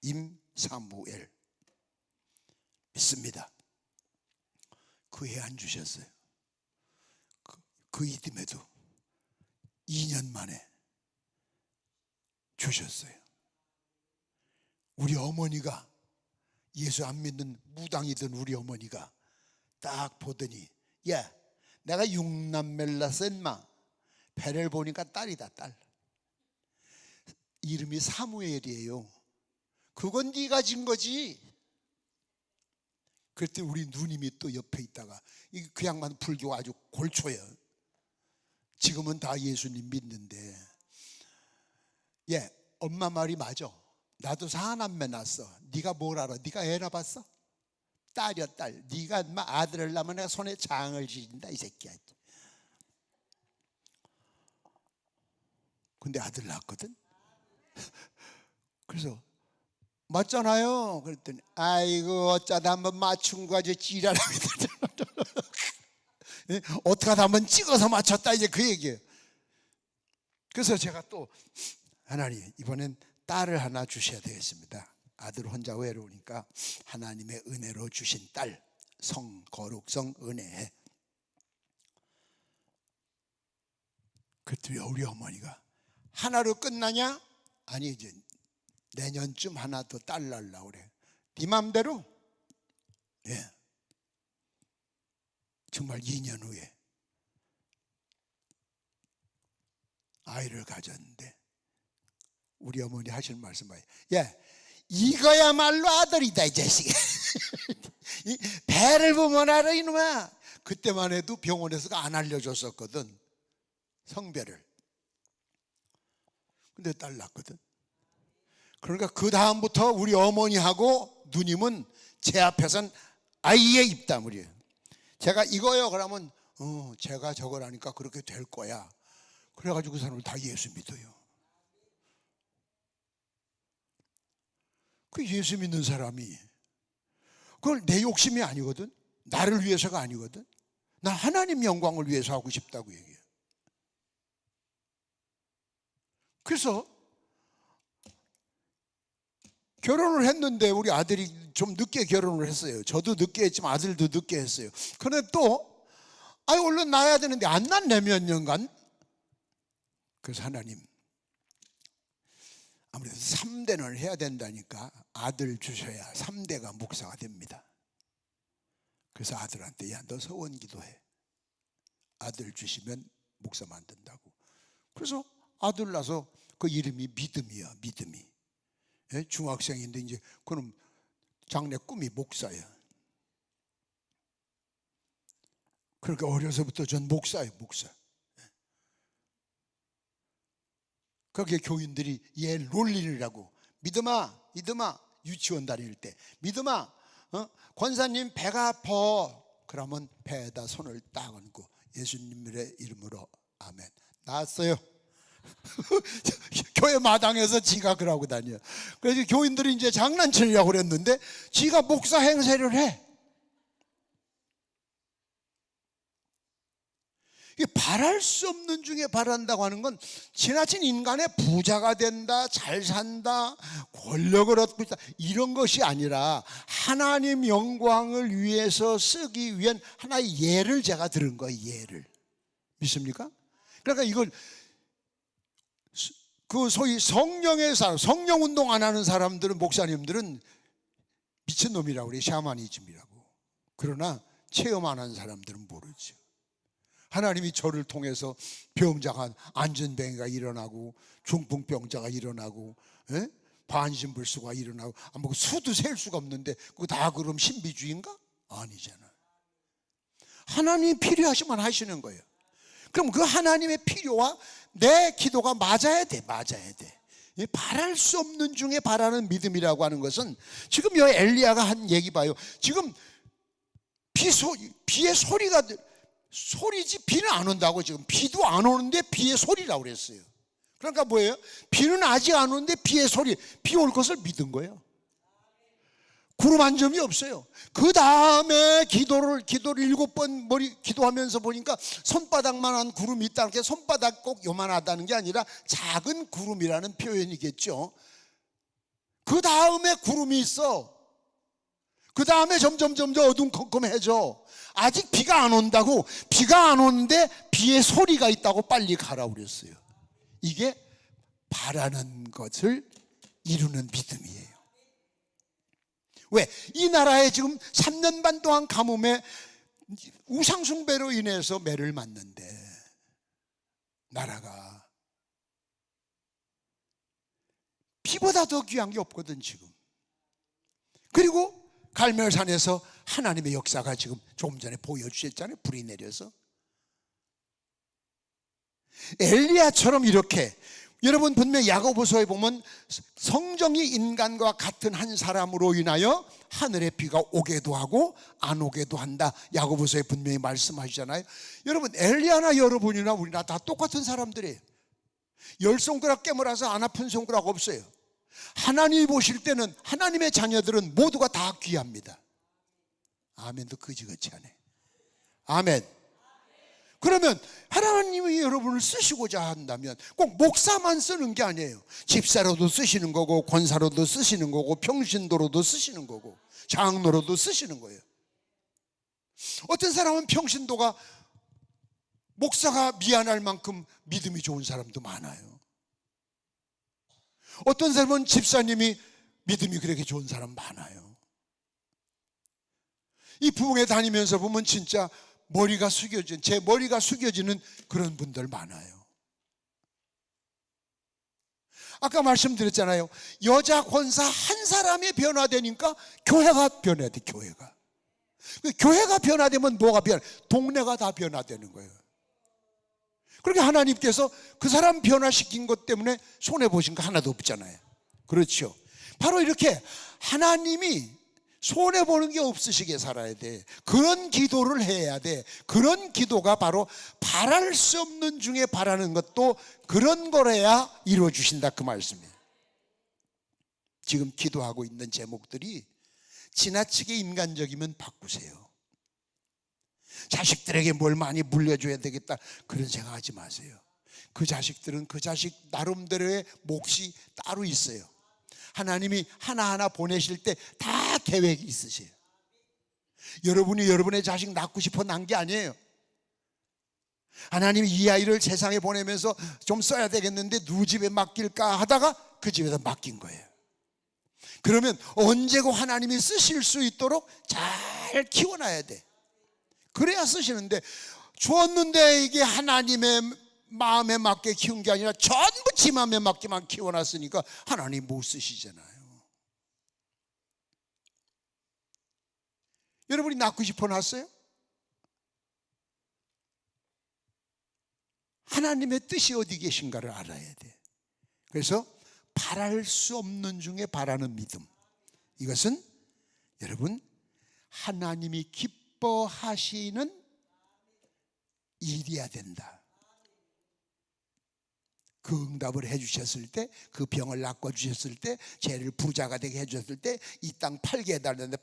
임사무엘. 믿습니다. 그 해 안 주셨어요. 그 이듬해도 2년 만에 주셨어요. 우리 어머니가, 예수 안 믿는 무당이던 우리 어머니가 딱 보더니, 야, 내가 6남매를 낳았어 인마. 배를 보니까 딸이다, 딸. 이름이 사무엘이에요. 그건 네가 진 거지. 그때 우리 누님이 또 옆에 있다가, 그 양반 불교 아주 골초예요. 지금은 다 예수님 믿는데, 예, 엄마 말이 맞아. 나도 4남매 낳았어. 네가 뭘 알아? 네가 애 낳았어? 딸이야, 딸. 네가 인마 아들을 낳으면 내가 손에 장을 지진다 이 새끼야. 근데 아들 낳았거든. 그래서 맞잖아요. 그랬더니 아이고 어쩌다 한번 맞춘 거 아주 지랄하게 되잖아. 어떻게 하다 한번 찍어서 맞췄다 이제 그 얘기예요. 그래서 제가 또 하나님 이번엔 딸을 하나 주셔야 되겠습니다. 아들 혼자 외로우니까 하나님의 은혜로 주신 딸, 성 거룩성 은혜해. 그랬더니 우리 어머니가 하나로 끝나냐? 아니 이제 내년쯤 하나 더 딸 낳으려고 그래. 네 맘대로? 예. 정말 2년 후에 아이를 가졌는데 우리 어머니 하시는 말씀 봐요. 야, 이거야말로 아들이다 이 자식. 이 배를 보면 알아 이놈아. 그때만 해도 병원에서 안 알려줬었거든, 성별을. 근데 딸 낳거든. 그러니까 그 다음부터 우리 어머니하고 누님은 제 앞에서는 아이의 입다물이에요. 제가 이거요 그러면 제가 저거라니까 그렇게 될 거야. 그래가지고 그 사람을 다 예수 믿어요. 그 예수 믿는 사람이 그걸 내 욕심이 아니거든. 나를 위해서가 아니거든. 나 하나님 영광을 위해서 하고 싶다고 얘기해요. 그래서 결혼을 했는데 우리 아들이 좀 늦게 결혼을 했어요. 저도 늦게 했지만 아들도 늦게 했어요. 그런데 또 얼른 낳아야 되는데 안 낳네 몇 년간. 그래서 하나님 아무래도 3대는 해야 된다니까 아들 주셔야 3대가 목사가 됩니다. 그래서 아들한테 야 너 서원 기도해. 아들 주시면 목사 만든다고. 그래서 아들 낳아서 그 이름이 믿음이야. 믿음이. 예? 중학생인데 이제 그럼 장래 꿈이 목사예요. 그러니까 어려서부터 전 목사예요. 목사. 거기에 교인들이 얘 롤린이라고. 믿음아 유치원 다닐 때 믿음아 권사님 배가 아파. 그러면 배에다 손을 딱 얹고 예수님의 이름으로 아멘. 나았어요. 교회 마당에서 지가 그러고 다녀. 그래서 교인들이 이제 장난치려고 그랬는데 지가 목사 행세를 해. 이게 바랄 수 없는 중에 바란다고 하는 건 지나친 인간의 부자가 된다, 잘 산다, 권력을 얻고 있다 이런 것이 아니라 하나님 영광을 위해서 쓰기 위한 하나의 예를 제가 들은 거예요. 예를. 믿습니까? 그러니까 이걸 그 소위 성령의 사람, 성령 운동 안 하는 사람들은, 목사님들은 미친놈이라고 그래요. 샤머니즘이라고. 그러나 체험 안 하는 사람들은 모르죠. 하나님이 저를 통해서 병자가 안전병이가 일어나고 중풍병자가 일어나고 반신불수가 일어나고 뭐 수도 셀 수가 없는데 그거 다 그럼 신비주의인가? 아니잖아. 하나님이 필요하시면 하시는 거예요. 그럼 그 하나님의 필요와 내 기도가 맞아야 돼. 바랄 수 없는 중에 바라는 믿음이라고 하는 것은 지금 여 엘리야가 한 얘기 봐요. 지금 비의 소리지 비는 안 온다고. 지금 비도 안 오는데 비의 소리라고 그랬어요. 그러니까 뭐예요? 비는 아직 안 오는데 비의 소리, 비 올 것을 믿은 거예요. 구름 한 점이 없어요. 그 다음에 기도를 7번 기도하면서 보니까 손바닥만한 구름이 있다는 게 손바닥 꼭 요만하다는 게 아니라 작은 구름이라는 표현이겠죠. 그 다음에 구름이 있어. 그 다음에 점점 어둠컴컴해져. 아직 비가 안 온다고. 비가 안 오는데 비의 소리가 있다고 빨리 가라고 그랬어요. 이게 바라는 것을 이루는 믿음이에요. 왜? 이 나라에 지금 3년 반 동안 가뭄에 우상숭배로 인해서 매를 맞는데 나라가 비보다 더 귀한 게 없거든 지금. 그리고 갈멜산에서 하나님의 역사가 지금 조금 전에 보여주셨잖아요. 불이 내려서. 엘리야처럼 이렇게, 여러분 분명 야고보서에 보면 성정이 인간과 같은 한 사람으로 인하여 하늘의 비가 오게도 하고 안 오게도 한다. 야고보서에 분명히 말씀하시잖아요. 여러분 엘리야나 여러분이나 우리나 다 똑같은 사람들이에요. 10손가락 깨물어서 안 아픈 손가락 없어요. 하나님이 보실 때는 하나님의 자녀들은 모두가 다 귀합니다. 아멘도 그지같이 하네. 아멘. 그러면 하나님이 여러분을 쓰시고자 한다면 꼭 목사만 쓰는 게 아니에요. 집사로도 쓰시는 거고, 권사로도 쓰시는 거고, 평신도로도 쓰시는 거고, 장로로도 쓰시는 거예요. 어떤 사람은 평신도가 목사가 미안할 만큼 믿음이 좋은 사람도 많아요. 어떤 사람은 집사님이 믿음이 그렇게 좋은 사람 많아요. 이 부흥회 다니면서 보면 진짜 제 머리가 숙여지는 그런 분들 많아요. 아까 말씀드렸잖아요. 여자 권사 한 사람이 변화되니까 교회가 변화돼. 교회가 변화되면 뭐가 변화? 동네가 다 변화되는 거예요. 그렇게 하나님께서 그 사람 변화시킨 것 때문에 손해보신 거 하나도 없잖아요. 그렇죠. 바로 이렇게 하나님이 손해보는 게 없으시게 살아야 돼. 그런 기도를 해야 돼. 그런 기도가 바로 바랄 수 없는 중에 바라는 것도 그런 거래야 이루어주신다, 그 말씀이에요. 지금 기도하고 있는 제목들이 지나치게 인간적이면 바꾸세요. 자식들에게 뭘 많이 물려줘야 되겠다, 그런 생각하지 마세요. 그 자식들은 그 자식 나름대로의 몫이 따로 있어요. 하나님이 하나하나 보내실 때 다 계획이 있으세요. 여러분이 여러분의 자식 낳고 싶어 낳은 게 아니에요. 하나님이 이 아이를 세상에 보내면서 좀 써야 되겠는데 누구 집에 맡길까 하다가 그 집에다 맡긴 거예요. 그러면 언제고 하나님이 쓰실 수 있도록 잘 키워놔야 돼. 그래야 쓰시는데, 주었는데 이게 하나님의 마음에 맞게 키운 게 아니라 전부 지 마음에 맞게만 키워놨으니까 하나님 못 쓰시잖아요. 여러분이 낳고 싶어 낳았어요? 하나님의 뜻이 어디 계신가를 알아야 돼. 그래서 바랄 수 없는 중에 바라는 믿음, 이것은 여러분 하나님이 기뻐하시는 일이어야 된다. 그 응답을 해주셨을 때, 그 병을 낚아주셨을 때, 죄를 부자가 되게 해주셨을 때, 이 땅 팔게 해달라는데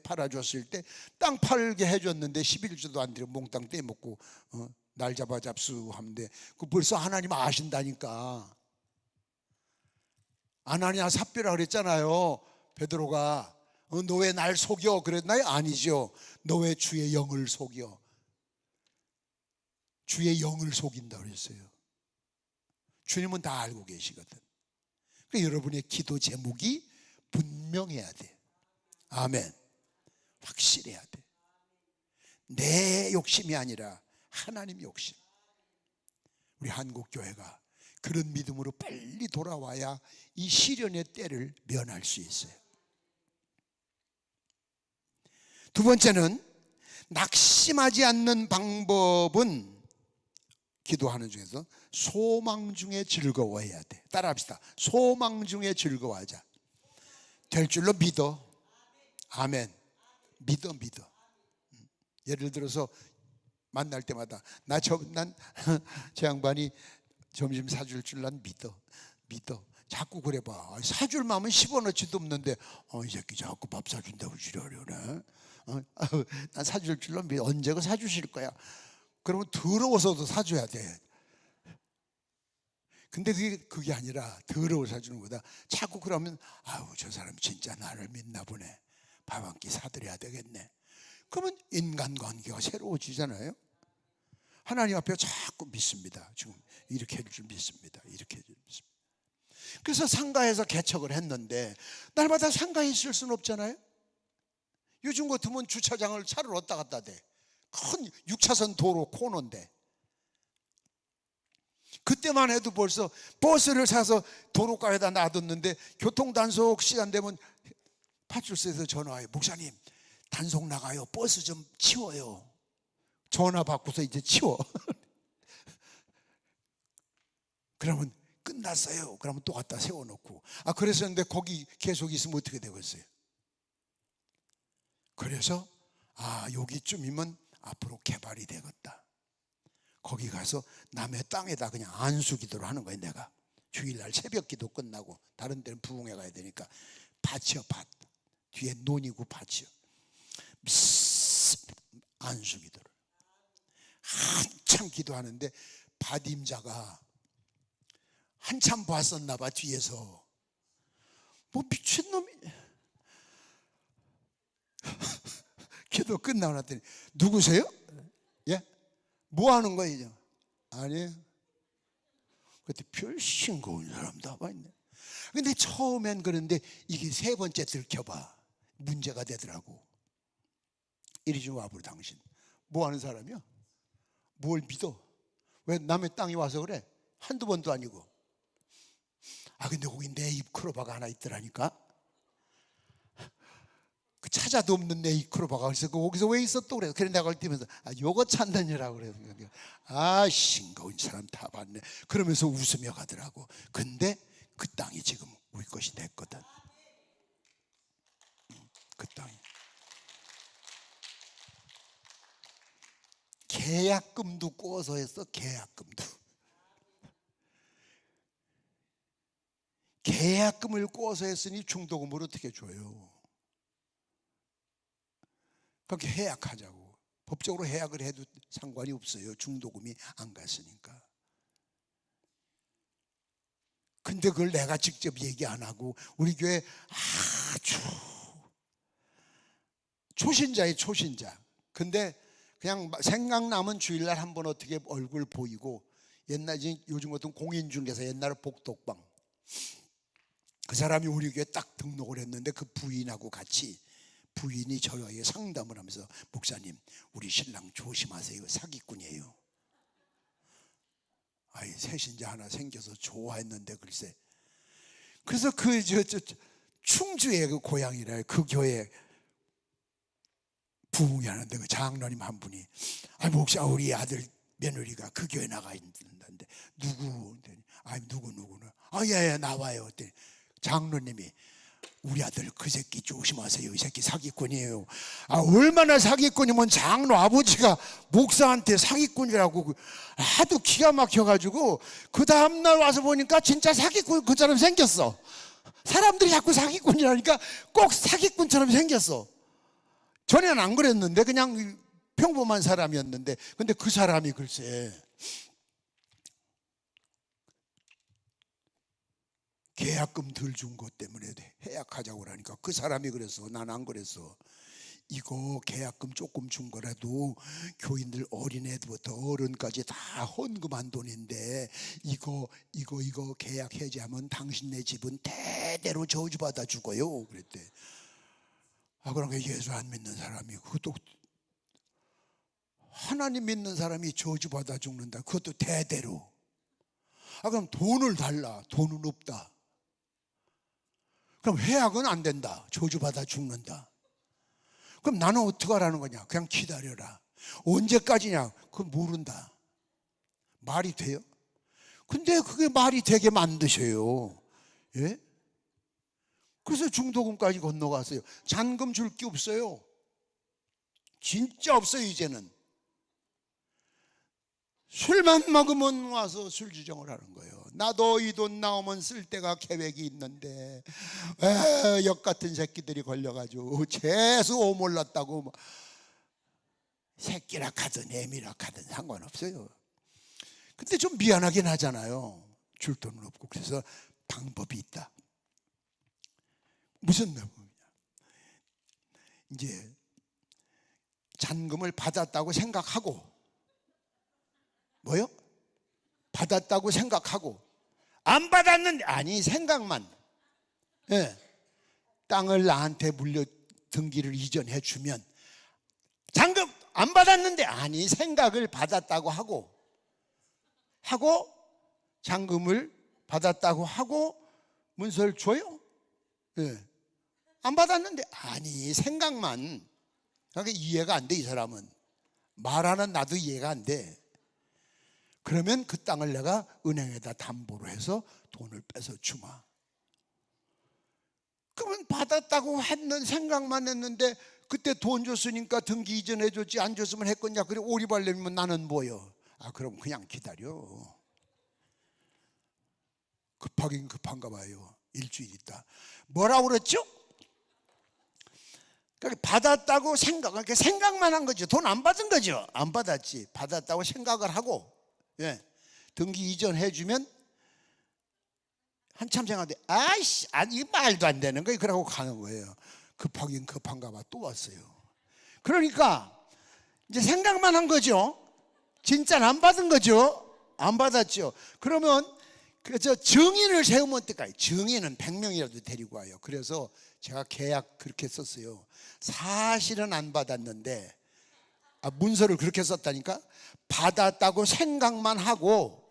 팔아줬을 때, 땅 팔게 해줬는데 11주도 안 되고 몽땅 떼먹고 날 잡아 잡수 하는데, 그 벌써 하나님 아신다니까. 아나니아 삽비라 그랬잖아요. 베드로가 너 왜 날 속여 그랬나요? 아니죠. 너 왜 주의 영을 속여? 주의 영을 속인다 그랬어요. 주님은 다 알고 계시거든. 그러니까 여러분의 기도 제목이 분명해야 돼. 아멘. 확실해야 돼. 내 욕심이 아니라 하나님 욕심. 우리 한국교회가 그런 믿음으로 빨리 돌아와야 이 시련의 때를 면할 수 있어요. 두 번째는 낙심하지 않는 방법은, 기도하는 중에서 소망 중에 즐거워해야 돼. 따라합시다. 소망 중에 즐거워하자. 될 줄로 믿어. 아멘. 믿어. 예를 들어서 만날 때마다 난 저 양반이 점심 사줄 줄 난 믿어. 자꾸 그래 봐. 사줄 마음은 10원어치도 없는데 이 새끼 자꾸 밥 사준다고 지랄이네. 난 사줄 줄로 믿어. 언제가 사주실 거야. 그러면 더러워서도 사줘야 돼. 근데 그게 아니라 더러워 사주는 거다. 자꾸 그러면 아우 저 사람 진짜 나를 믿나 보네. 밥 한 끼 사드려야 되겠네. 그러면 인간관계가 새로워지잖아요. 하나님 앞에 자꾸 믿습니다. 지금 이렇게 해줄 줄 믿습니다. 이렇게 해줄 줄 믿습니다. 그래서 상가에서 개척을 했는데 날마다 상가에 있을 수는 없잖아요. 요즘 같으면 주차장을 차를 왔다 갔다 돼. 큰 6차선 도로 코너인데, 그때만 해도 벌써 버스를 사서 도로가에다 놔뒀는데 교통단속 시간 되면 파출소에서 전화 와요. 목사님 단속 나가요. 버스 좀 치워요. 전화 받고서 이제 치워. 그러면 끝났어요. 그러면 또 갖다 세워놓고. 그랬었는데 거기 계속 있으면 어떻게 되겠어요? 그래서 여기쯤이면 앞으로 개발이 되겠다. 거기 가서 남의 땅에다 그냥 안수기도를 하는 거예요. 내가 주일날 새벽기도 끝나고 다른 데는 부흥회 가야 되니까 밭이요, 밭 뒤에 논이고 밭이요. 안수기도를 한참 기도하는데 밭임자가 한참 봤었나 봐. 뒤에서 뭐 미친놈이 기도 끝나고 났더니 누구세요? 예? 뭐 하는 거예요? 아니에요. 그때 별 싱거운 사람 다 봐있네. 근데 처음엔 그런데 이게 세 번째 들켜봐 문제가 되더라고. 이리 좀 와보라. 당신 뭐 하는 사람이야? 뭘 믿어? 왜 남의 땅에 와서 그래? 한두 번도 아니고. 근데 거기 내 입 크로바가 하나 있더라니까. 그 찾아도 없는 내 입 크로바가. 그래서 거기서 왜 있었어? 그래. 그래 내가 뛰면서 요거 찾느니라고 그래서 싱거운 사람 다 봤네. 그러면서 웃으며 가더라고. 근데 그 땅이 지금 우리 것이 됐거든. 그 땅이. 계약금도 꿔서 했어. 계약금도. 계약금을 꿔서 했으니 중도금을 어떻게 줘요? 그렇게 해약하자고. 법적으로 해약을 해도 상관이 없어요. 중도금이 안 갔으니까. 근데 그걸 내가 직접 얘기 안 하고 우리 교회 아주 초신자의 초신자. 근데 그냥 생각나면 주일날 한번 어떻게 얼굴 보이고, 옛날 요즘 같은 공인중개사, 옛날에 복덕방, 그 사람이 우리 교회에 딱 등록을 했는데 그 부인하고 같이, 부인이 저에게 상담을 하면서 목사님 우리 신랑 조심하세요. 사기꾼이에요. 아이 새신자 하나 생겨서 좋아했는데 글쎄. 그래서 그 충주의 그 고향이래. 그 교회 부흥이 하는데 그 장로님 한 분이 아 목사 우리 아들 며느리가 그 교회 나가 있는데 누구? 아니 누구는 아예 나와요. 그랬더니 장로님이 우리 아들 그 새끼 조심하세요. 이 새끼 사기꾼이에요. 아 얼마나 사기꾼이면 장로 아버지가 목사한테 사기꾼이라고 하도 기가 막혀가지고 그 다음날 와서 보니까 진짜 사기꾼 그처럼 생겼어. 사람들이 자꾸 사기꾼이라니까 꼭 사기꾼처럼 생겼어. 전에는 안 그랬는데 그냥 평범한 사람이었는데, 근데 그 사람이 글쎄 계약금 덜 준 것 때문에 해약하자고 그러니까 그 사람이 그랬어. 난 안 그랬어. 이거 계약금 조금 준 거라도 교인들 어린애들부터 어른까지 다 헌금한 돈인데 이거 계약 해지하면 당신네 집은 대대로 저주받아 죽어요. 그랬대. 아 그러니까 예수 안 믿는 사람이, 그것도 하나님 믿는 사람이 저주받아 죽는다. 그것도 대대로. 아 그럼 돈을 달라. 돈은 없다. 그럼 해약은 안 된다. 저주받아 죽는다. 그럼 나는 어떻게 하라는 거냐? 그냥 기다려라. 언제까지냐? 그건 모른다. 말이 돼요? 근데 그게 말이 되게 만드셔요. 예? 그래서 중도금까지 건너갔어요. 잔금 줄 게 없어요. 진짜 없어요. 이제는 술만 먹으면 와서 술 주정을 하는 거예요. 나도 이 돈 나오면 쓸 때가 계획이 있는데 역 같은 새끼들이 걸려가지고 재수 오몰랐다고 새끼라 하든 애미라 하든 상관없어요. 근데 좀 미안하긴 하잖아요. 줄 돈은 없고. 그래서 방법이 있다. 무슨 방법이냐? 이제 잔금을 받았다고 생각하고, 뭐요? 받았다고 생각하고 안 받았는데 아니 생각만. 예. 땅을 나한테 물려 등기를 이전해 주면 잔금 안 받았는데 아니 생각을 받았다고 하고 잔금을 받았다고 하고 문서를 줘요. 예. 안 받았는데 아니 생각만. 그러니까 이해가 안 돼. 이 사람은 말하는 나도 이해가 안 돼. 그러면 그 땅을 내가 은행에다 담보로 해서 돈을 빼서 주마. 그러면 받았다고 했는 생각만 했는데 그때 돈 줬으니까 등기 이전해 줬지 안 줬으면 했겠냐. 그래 오리발내면 나는 뭐요? 아 그럼 그냥 기다려. 급하긴 급한가 봐요. 일주일 있다. 뭐라고 그랬죠? 그러니까 받았다고 생각만 한 거죠. 돈 안 받은 거죠. 안 받았지. 받았다고 생각을 하고, 예. 등기 이전해 주면 한참 생각하는데 아이씨 아니 말도 안 되는 거예요. 그러고 가는 거예요. 급하긴 급한가 봐. 또 왔어요. 그러니까 이제 생각만 한 거죠. 진짜는 안 받은 거죠. 안 받았죠. 그러면 그래서 증인을 세우면 어떨까요? 증인은 100명이라도 데리고 와요. 그래서 제가 계약 그렇게 썼어요. 사실은 안 받았는데 문서를 그렇게 썼다니까. 받았다고 생각만 하고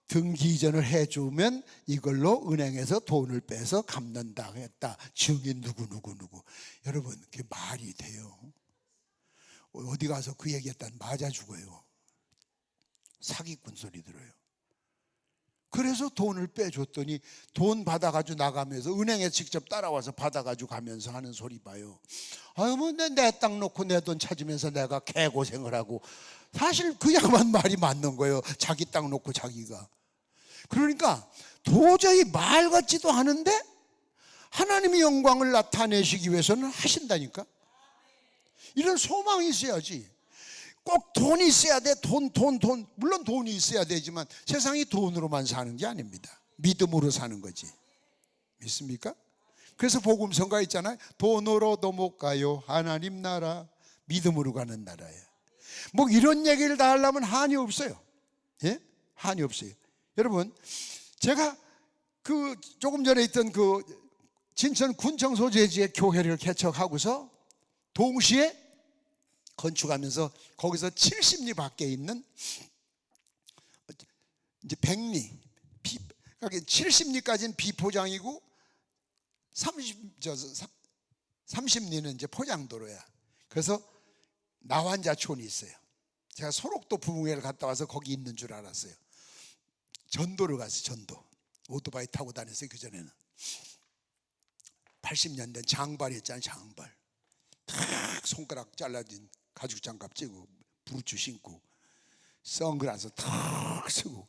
등기 이전을 해주면 이걸로 은행에서 돈을 빼서 갚는다 했다. 증인 누구. 여러분 그게 말이 돼요? 어디 가서 그 얘기했다면 맞아 죽어요. 사기꾼 소리 들어요. 그래서 돈을 빼줬더니 돈 받아가지고 나가면서 은행에 직접 따라와서 받아가지고 가면서 하는 소리 봐요. 아유 뭐 내 땅 놓고 내 돈 찾으면서 내가 개고생을 하고. 사실 그 양반 말이 맞는 거예요. 자기 땅 놓고 자기가. 그러니까 도저히 말 같지도 않은데 하나님의 영광을 나타내시기 위해서는 하신다니까. 이런 소망이 있어야지. 꼭 돈이 있어야 돼. 돈. 물론 돈이 있어야 되지만 세상이 돈으로만 사는 게 아닙니다. 믿음으로 사는 거지. 믿습니까? 그래서 복음성가 있잖아요. 돈으로도 못 가요 하나님 나라. 믿음으로 가는 나라예요. 뭐 이런 얘기를 다 하려면 한이 없어요. 예? 한이 없어요. 여러분, 제가 그 조금 전에 있던 그 진천 군청소재지의 교회를 개척하고서 동시에 건축하면서 거기서 70리 밖에 있는 이제 100리, 70리까지는 비포장이고 30리는 이제 포장도로야. 그래서 나환자촌이 있어요. 제가 소록도 부흥회를 갔다 와서 거기 있는 줄 알았어요. 전도를 갔어요. 전도. 오토바이 타고 다녔어요. 그전에는 80년대 장발이었잖아요. 장발. 탁 손가락 잘라진 가죽 장갑 찌고 부르츠 신고 선글라스 탁 쓰고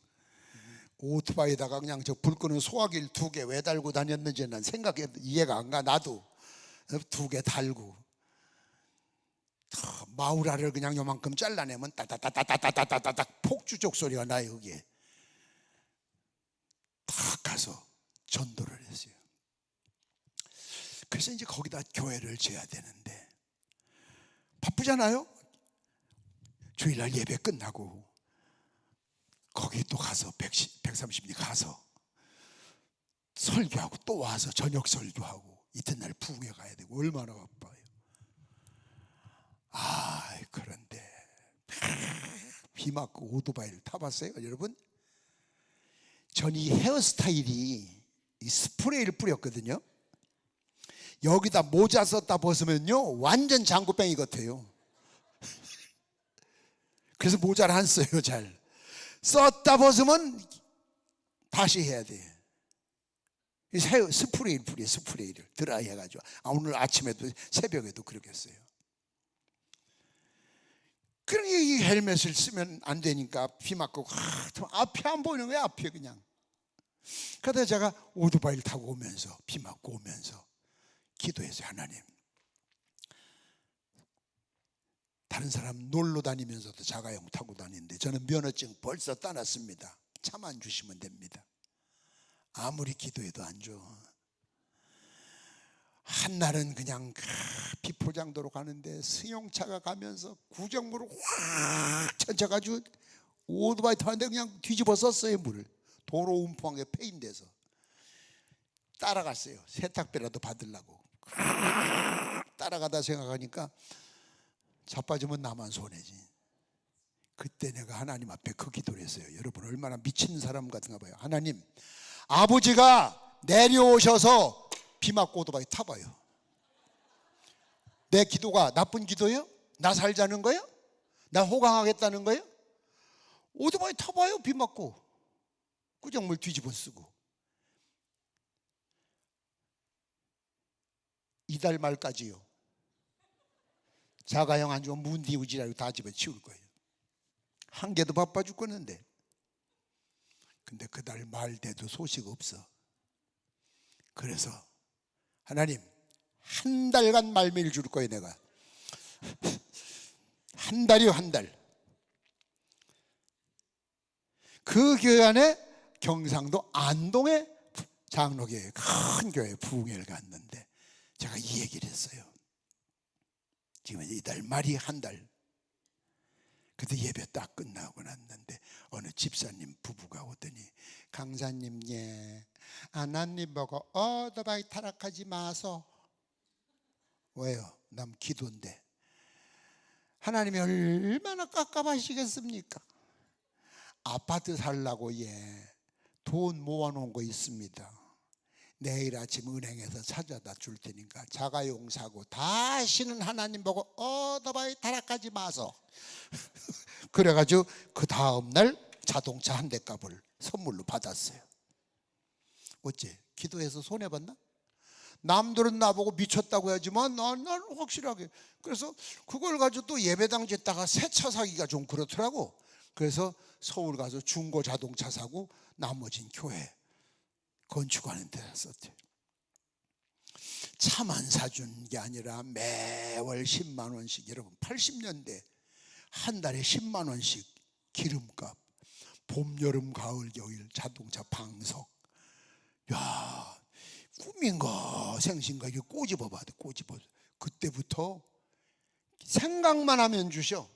오토바이에다가 그냥 저 불 끄는 소화기를 2개 왜 달고 다녔는지 난 생각해 이해가 안 가. 나도 2개 달고 마우라를 그냥 요만큼 잘라내면 따따따따따따따따 폭주족 소리가 나요. 여기에 탁 가서 전도를 했어요. 그래서 이제 거기다 교회를 지어야 되는데 바쁘잖아요. 주일날 예배 끝나고 거기 또 가서 130리 가서 설교하고 또 와서 저녁 설교하고 이튿날 부흥회 가야 되고 얼마나 바빠요. 그런데 비 맞고 오토바이를 타봤어요 여러분? 전 이 헤어스타일이 이 스프레이를 뿌렸거든요. 여기다 모자 썼다 벗으면요 완전 장구뱅이 같아요. 그래서 모자를 안 써요. 잘 썼다 벗으면 다시 해야 돼. 스프레이를 뿌려. 스프레이를 드라이 해가지고 오늘 아침에도 새벽에도 그렇게 했어요. 그러니 이 헬멧을 쓰면 안 되니까 비 맞고 앞이 안 보이는 거야. 앞이 그냥. 그러다 제가 오토바이를 타고 오면서 비 맞고 오면서 기도했어요. 하나님, 다른 사람 놀러 다니면서도 자가용 타고 다니는데 저는 면허증 벌써 따놨습니다. 차만 주시면 됩니다. 아무리 기도해도 안 줘. 한날은 그냥 비포장도로 가는데 승용차가 가면서 구정물을 확 쳐가지고 오토바이 타는데 그냥 뒤집어 썼어요. 물을 도로 운포한 게 패인돼서 따라갔어요. 세탁비라도 받으려고. 따라가다 생각하니까 자빠지면 나만 손해지. 그때 내가 하나님 앞에 그 기도를 했어요. 여러분 얼마나 미친 사람 같은가 봐요. 하나님, 아버지가 내려오셔서 비 맞고 오토바이 타봐요. 내 기도가 나쁜 기도예요? 나 살자는 거예요? 나 호강하겠다는 거예요? 오토바이 타봐요. 비 맞고 구정물 뒤집어 쓰고. 이달 말까지요. 자가용 안 주면 문디우지라고 다 집어치울 거예요. 한 개도 바빠 죽겠는데. 근데 그달 말 돼도 소식 없어. 그래서 하나님, 한 달간 말미를 줄 거예요. 내가 한 달이요. 한 달. 그 교회 안에 경상도 안동의 장로교회 큰 교회 부흥회를 갔는데 제가 이 얘기를 했어요. 지금 이달 말이 한 달. 그때 예배 딱 끝나고 났는데 어느 집사님 부부가 오더니 강사님, 예, 하나님 보고 오토바이 타락하지 마소. 왜요? 남 기도인데. 하나님이 얼마나 깝깝하시겠습니까? 아파트 살라고 돈 모아놓은 거 있습니다. 내일 아침 은행에서 찾아다 줄 테니까 자가용 사고 다시는 하나님 보고 오토바이 타락하지 마소. 그래가지고 그 다음날 자동차 한 대 값을 선물로 받았어요. 어째? 기도해서 손해봤나? 남들은 나보고 미쳤다고 하지만 난 확실하게. 그래서 그걸 가지고 또 예배당 짓다가 새 차 사기가 좀 그렇더라고. 그래서 서울 가서 중고 자동차 사고 나머진 교회 건축하는 데 썼대요. 차만 사준 게 아니라 매월 10만 원씩, 여러분 80년대 한 달에 10만 원씩 기름값, 봄, 여름, 가을, 겨울 자동차 방석. 야, 꿈인가 생신가 이게 꼬집어봐야 돼. 꼬집어. 그때부터 생각만 하면 주셔.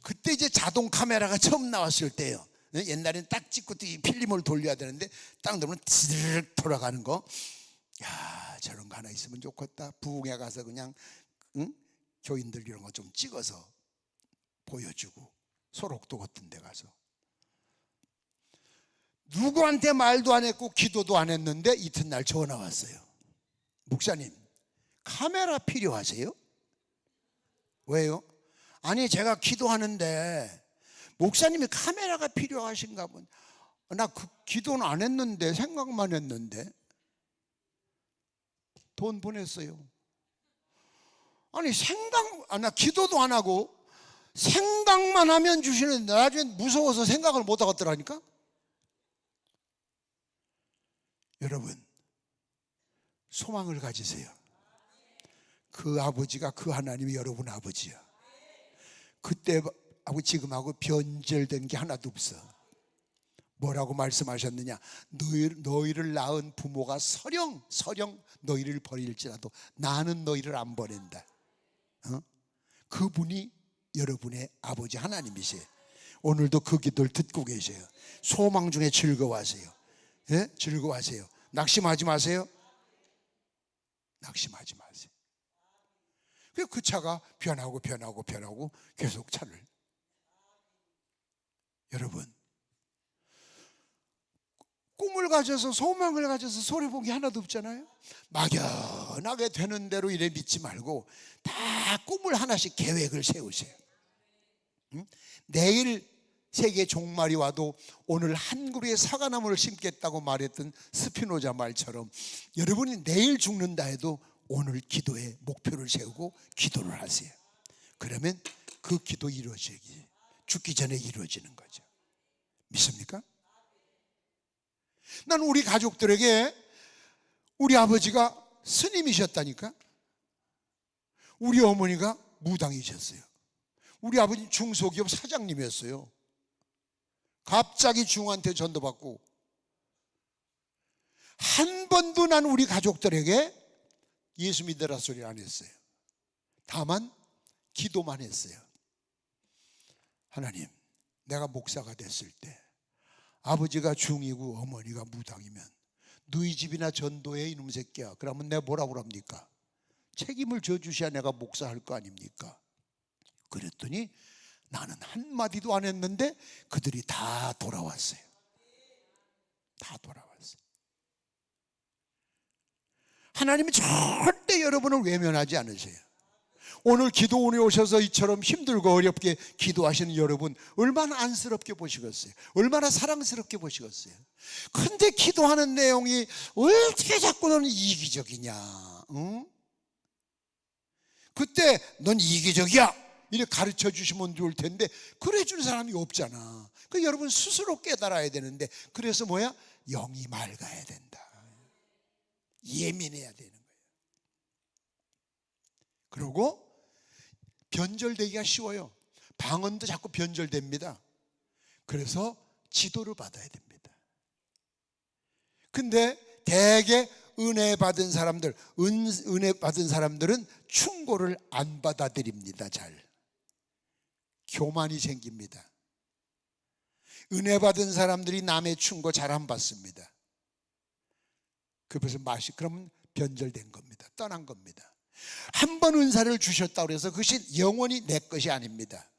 그때 이제 자동 카메라가 처음 나왔을 때예요. 옛날엔 딱 찍고 또 이 필름을 돌려야 되는데 딱 누르면 드르륵 돌아가는 거. 야, 저런 거 하나 있으면 좋겠다. 부흥회 가서 그냥 교인들 이런 거 좀 찍어서 보여주고, 소록도 같은 데 가서 누구한테 말도 안 했고 기도도 안 했는데 이튿날 전화 왔어요. 목사님, 카메라 필요하세요? 왜요? 아니, 제가 기도하는데 목사님이 카메라가 필요하신가 보네. 나 그 기도는 안 했는데 생각만 했는데. 돈 보냈어요. 아니, 나 기도도 안 하고 생각만 하면 주시는데 나중에 무서워서 생각을 못 하겠더라니까. 여러분, 소망을 가지세요. 그 아버지가, 그 하나님이 여러분 아버지야. 그때하고 지금하고 변절된 게 하나도 없어. 뭐라고 말씀하셨느냐? 너희를 낳은 부모가 서령 너희를 버릴지라도 나는 너희를 안 버린다. 그분이 여러분의 아버지 하나님이세요. 오늘도 그 기도를 듣고 계세요. 소망 중에 즐거워하세요. 예? 즐거워하세요. 낙심하지 마세요. 낙심하지 마세요. 그 차가 변하고 계속 차를. 여러분, 꿈을 가져서 소망을 가져서 손해본 게 하나도 없잖아요. 막연하게 되는 대로 이래 믿지 말고 다 꿈을 하나씩 계획을 세우세요. 내일 세계 종말이 와도 오늘 한 그루의 사과나무를 심겠다고 말했던 스피노자 말처럼 여러분이 내일 죽는다 해도 오늘 기도에 목표를 세우고 기도를 하세요. 그러면 그 기도 죽기 전에 이루어지는 거죠. 믿습니까? 난 우리 가족들에게 우리 아버지가 스님이셨다니까. 우리 어머니가 무당이셨어요. 우리 아버지 중소기업 사장님이었어요. 갑자기 중한테 전도받고. 한 번도 난 우리 가족들에게 예수 믿으라 소리 안 했어요. 다만 기도만 했어요. 하나님, 내가 목사가 됐을 때 아버지가 중이고 어머니가 무당이면 너희 집이나 전도해 이놈 새끼야. 그러면 내가 뭐라고 합니까? 책임을 져주셔야 내가 목사할 거 아닙니까? 그랬더니 나는 한마디도 안 했는데 그들이 다 돌아왔어요. 다 돌아왔어요. 하나님이 절대 여러분을 외면하지 않으세요. 오늘 기도원에 오셔서 이처럼 힘들고 어렵게 기도하시는 여러분 얼마나 안쓰럽게 보시겠어요? 얼마나 사랑스럽게 보시겠어요? 근데 기도하는 내용이 어떻게 자꾸 너는 이기적이냐? 응? 그때 넌 이기적이야 이렇게 가르쳐 주시면 좋을 텐데 그래 주는 사람이 없잖아. 그 여러분 스스로 깨달아야 되는데 그래서 뭐야? 영이 맑아야 된다. 예민해야 되는 거예요. 그리고 변절되기가 쉬워요. 방언도 자꾸 변절됩니다. 그래서 지도를 받아야 됩니다. 근데 대개 은혜 받은 사람들은 충고를 안 받아들입니다. 잘 교만이 생깁니다. 은혜 받은 사람들이 남의 충고 잘 안 받습니다. 그래서 그러면 변절된 겁니다. 떠난 겁니다. 한 번 은사를 주셨다고 해서 그것이 영원히 내 것이 아닙니다.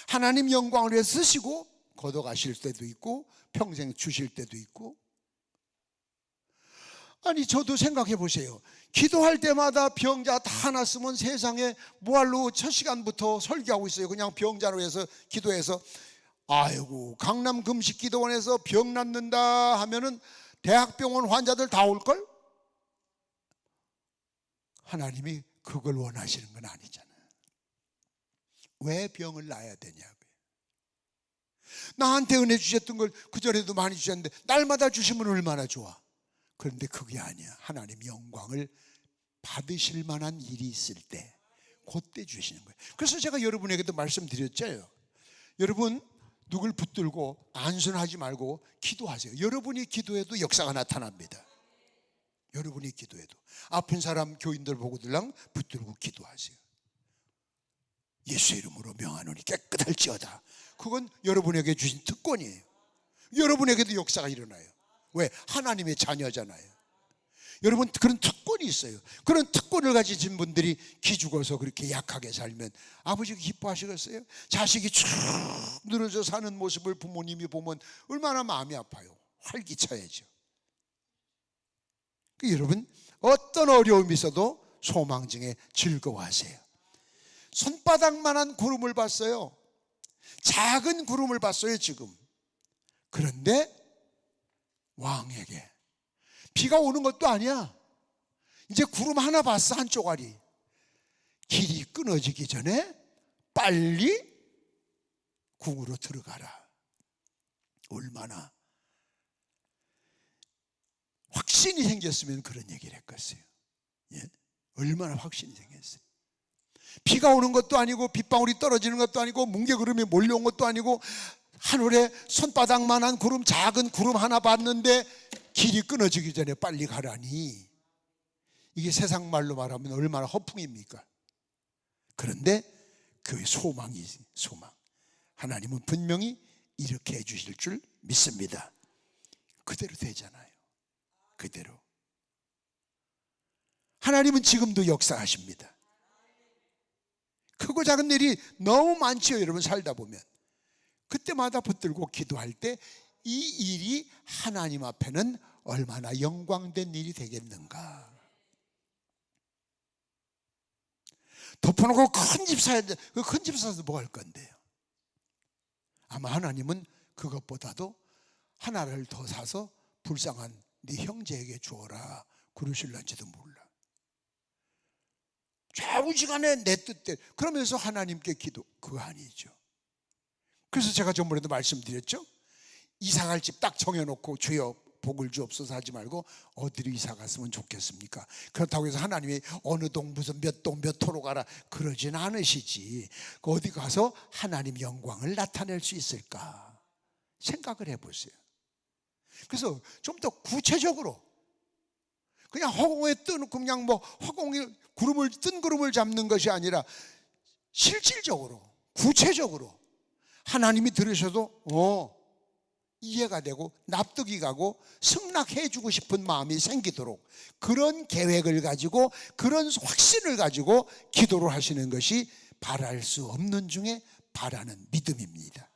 하나님 영광을 위해 쓰시고 걷어가실 때도 있고 평생 주실 때도 있고. 아니 저도 생각해 보세요. 기도할 때마다 병자 다 났으면 세상에 뭐할로 첫 시간부터 설교하고 있어요. 그냥 병자로 해서 기도해서 아이고, 강남 금식기도원에서 병 낫는다 하면은 대학병원 환자들 다 올걸? 하나님이 그걸 원하시는 건 아니잖아요. 왜 병을 놔야 되냐고요. 나한테 은혜 주셨던 걸 그전에도 많이 주셨는데 날마다 주시면 얼마나 좋아. 그런데 그게 아니야. 하나님 영광을 받으실 만한 일이 있을 때 그때 주시는 거예요. 그래서 제가 여러분에게도 말씀드렸잖아요. 여러분 누굴 붙들고 안순하지 말고 기도하세요. 여러분이 기도해도 역사가 나타납니다. 여러분이 기도해도 아픈 사람 교인들 보고들랑 붙들고 기도하세요. 예수 이름으로 명하노니 깨끗할지어다. 그건 여러분에게 주신 특권이에요. 여러분에게도 역사가 일어나요. 왜? 하나님의 자녀잖아요. 여러분 그런 특권이 있어요. 그런 특권을 가지신 분들이 기죽어서 그렇게 약하게 살면 아버지가 기뻐하시겠어요? 자식이 쭉 늘어져 사는 모습을 부모님이 보면 얼마나 마음이 아파요. 활기차야죠. 여러분 어떤 어려움이 있어도 소망 중에 즐거워하세요. 손바닥만한 구름을 봤어요. 작은 구름을 봤어요 지금. 그런데 왕에게 비가 오는 것도 아니야. 이제 구름 하나 봤어, 한 쪼가리. 길이 끊어지기 전에 빨리 궁으로 들어가라. 얼마나 확신이 생겼으면 그런 얘기를 했겠어요. 예? 얼마나 확신이 생겼어요. 비가 오는 것도 아니고 빗방울이 떨어지는 것도 아니고 뭉게구름이 몰려온 것도 아니고 하늘에 손바닥만한 구름, 작은 구름 하나 봤는데 길이 끊어지기 전에 빨리 가라니, 이게 세상 말로 말하면 얼마나 허풍입니까? 그런데 그 소망이지, 소망. 하나님은 분명히 이렇게 해주실 줄 믿습니다. 그대로 되잖아요. 그대로. 하나님은 지금도 역사하십니다. 크고 작은 일이 너무 많지요, 여러분. 살다 보면 그때마다 붙들고 기도할 때 이 일이 하나님 앞에는 얼마나 영광된 일이 되겠는가. 덮어놓고 큰 집 사야 돼. 그 큰 집 사서 뭐 할 건데요? 아마 하나님은 그것보다도 하나를 더 사서 불쌍한 네 형제에게 주어라 그러실런지도 몰라. 좌우지간에 내 뜻대로. 그러면서 하나님께 기도, 그거 아니죠. 그래서 제가 전번에도 말씀드렸죠. 이사갈 집 딱 정해놓고 주여 복을 주옵소서 하지 말고 어디로 이사 갔으면 좋겠습니까? 그렇다고 해서 하나님이 어느 동 무슨 몇 동 몇 호로 가라 그러진 않으시지. 어디 가서 하나님 영광을 나타낼 수 있을까 생각을 해보세요. 그래서 좀 더 구체적으로, 그냥 허공에 떠놓고 그냥 뭐 허공에 구름을 뜬 구름을 잡는 것이 아니라 실질적으로 구체적으로 하나님이 들으셔도 이해가 되고 납득이 가고 승낙해 주고 싶은 마음이 생기도록 그런 계획을 가지고 그런 확신을 가지고 기도를 하시는 것이 바랄 수 없는 중에 바라는 믿음입니다.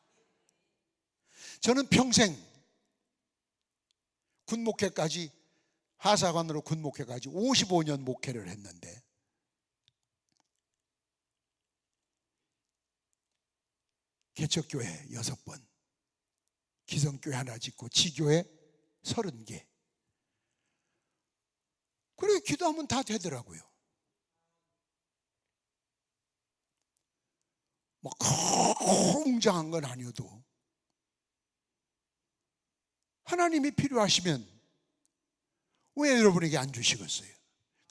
저는 평생 군목회까지, 하사관으로 군목회까지 55년 목회를 했는데 개척교회 6번, 기성교회 하나 짓고 지교회 30개. 그래 기도하면 다 되더라고요. 뭐 웅장한 건 아니어도 하나님이 필요하시면 왜 여러분에게 안 주시겠어요?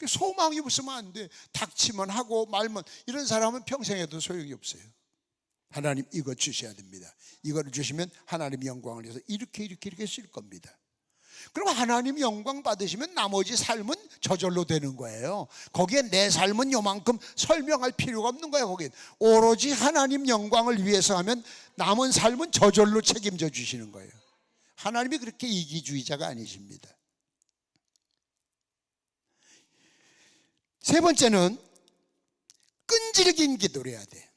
소망이 없으면 안 돼. 닥치면 하고 말면, 이런 사람은 평생에도 소용이 없어요. 하나님 이거 주셔야 됩니다. 이거를 주시면 하나님 영광을 위해서 이렇게 쓸 겁니다. 그럼 하나님 영광 받으시면 나머지 삶은 저절로 되는 거예요. 거기에 내 삶은 요만큼 설명할 필요가 없는 거예요. 거기엔 오로지 하나님 영광을 위해서 하면 남은 삶은 저절로 책임져 주시는 거예요. 하나님이 그렇게 이기주의자가 아니십니다. 세 번째는 끈질긴 기도를 해야 돼.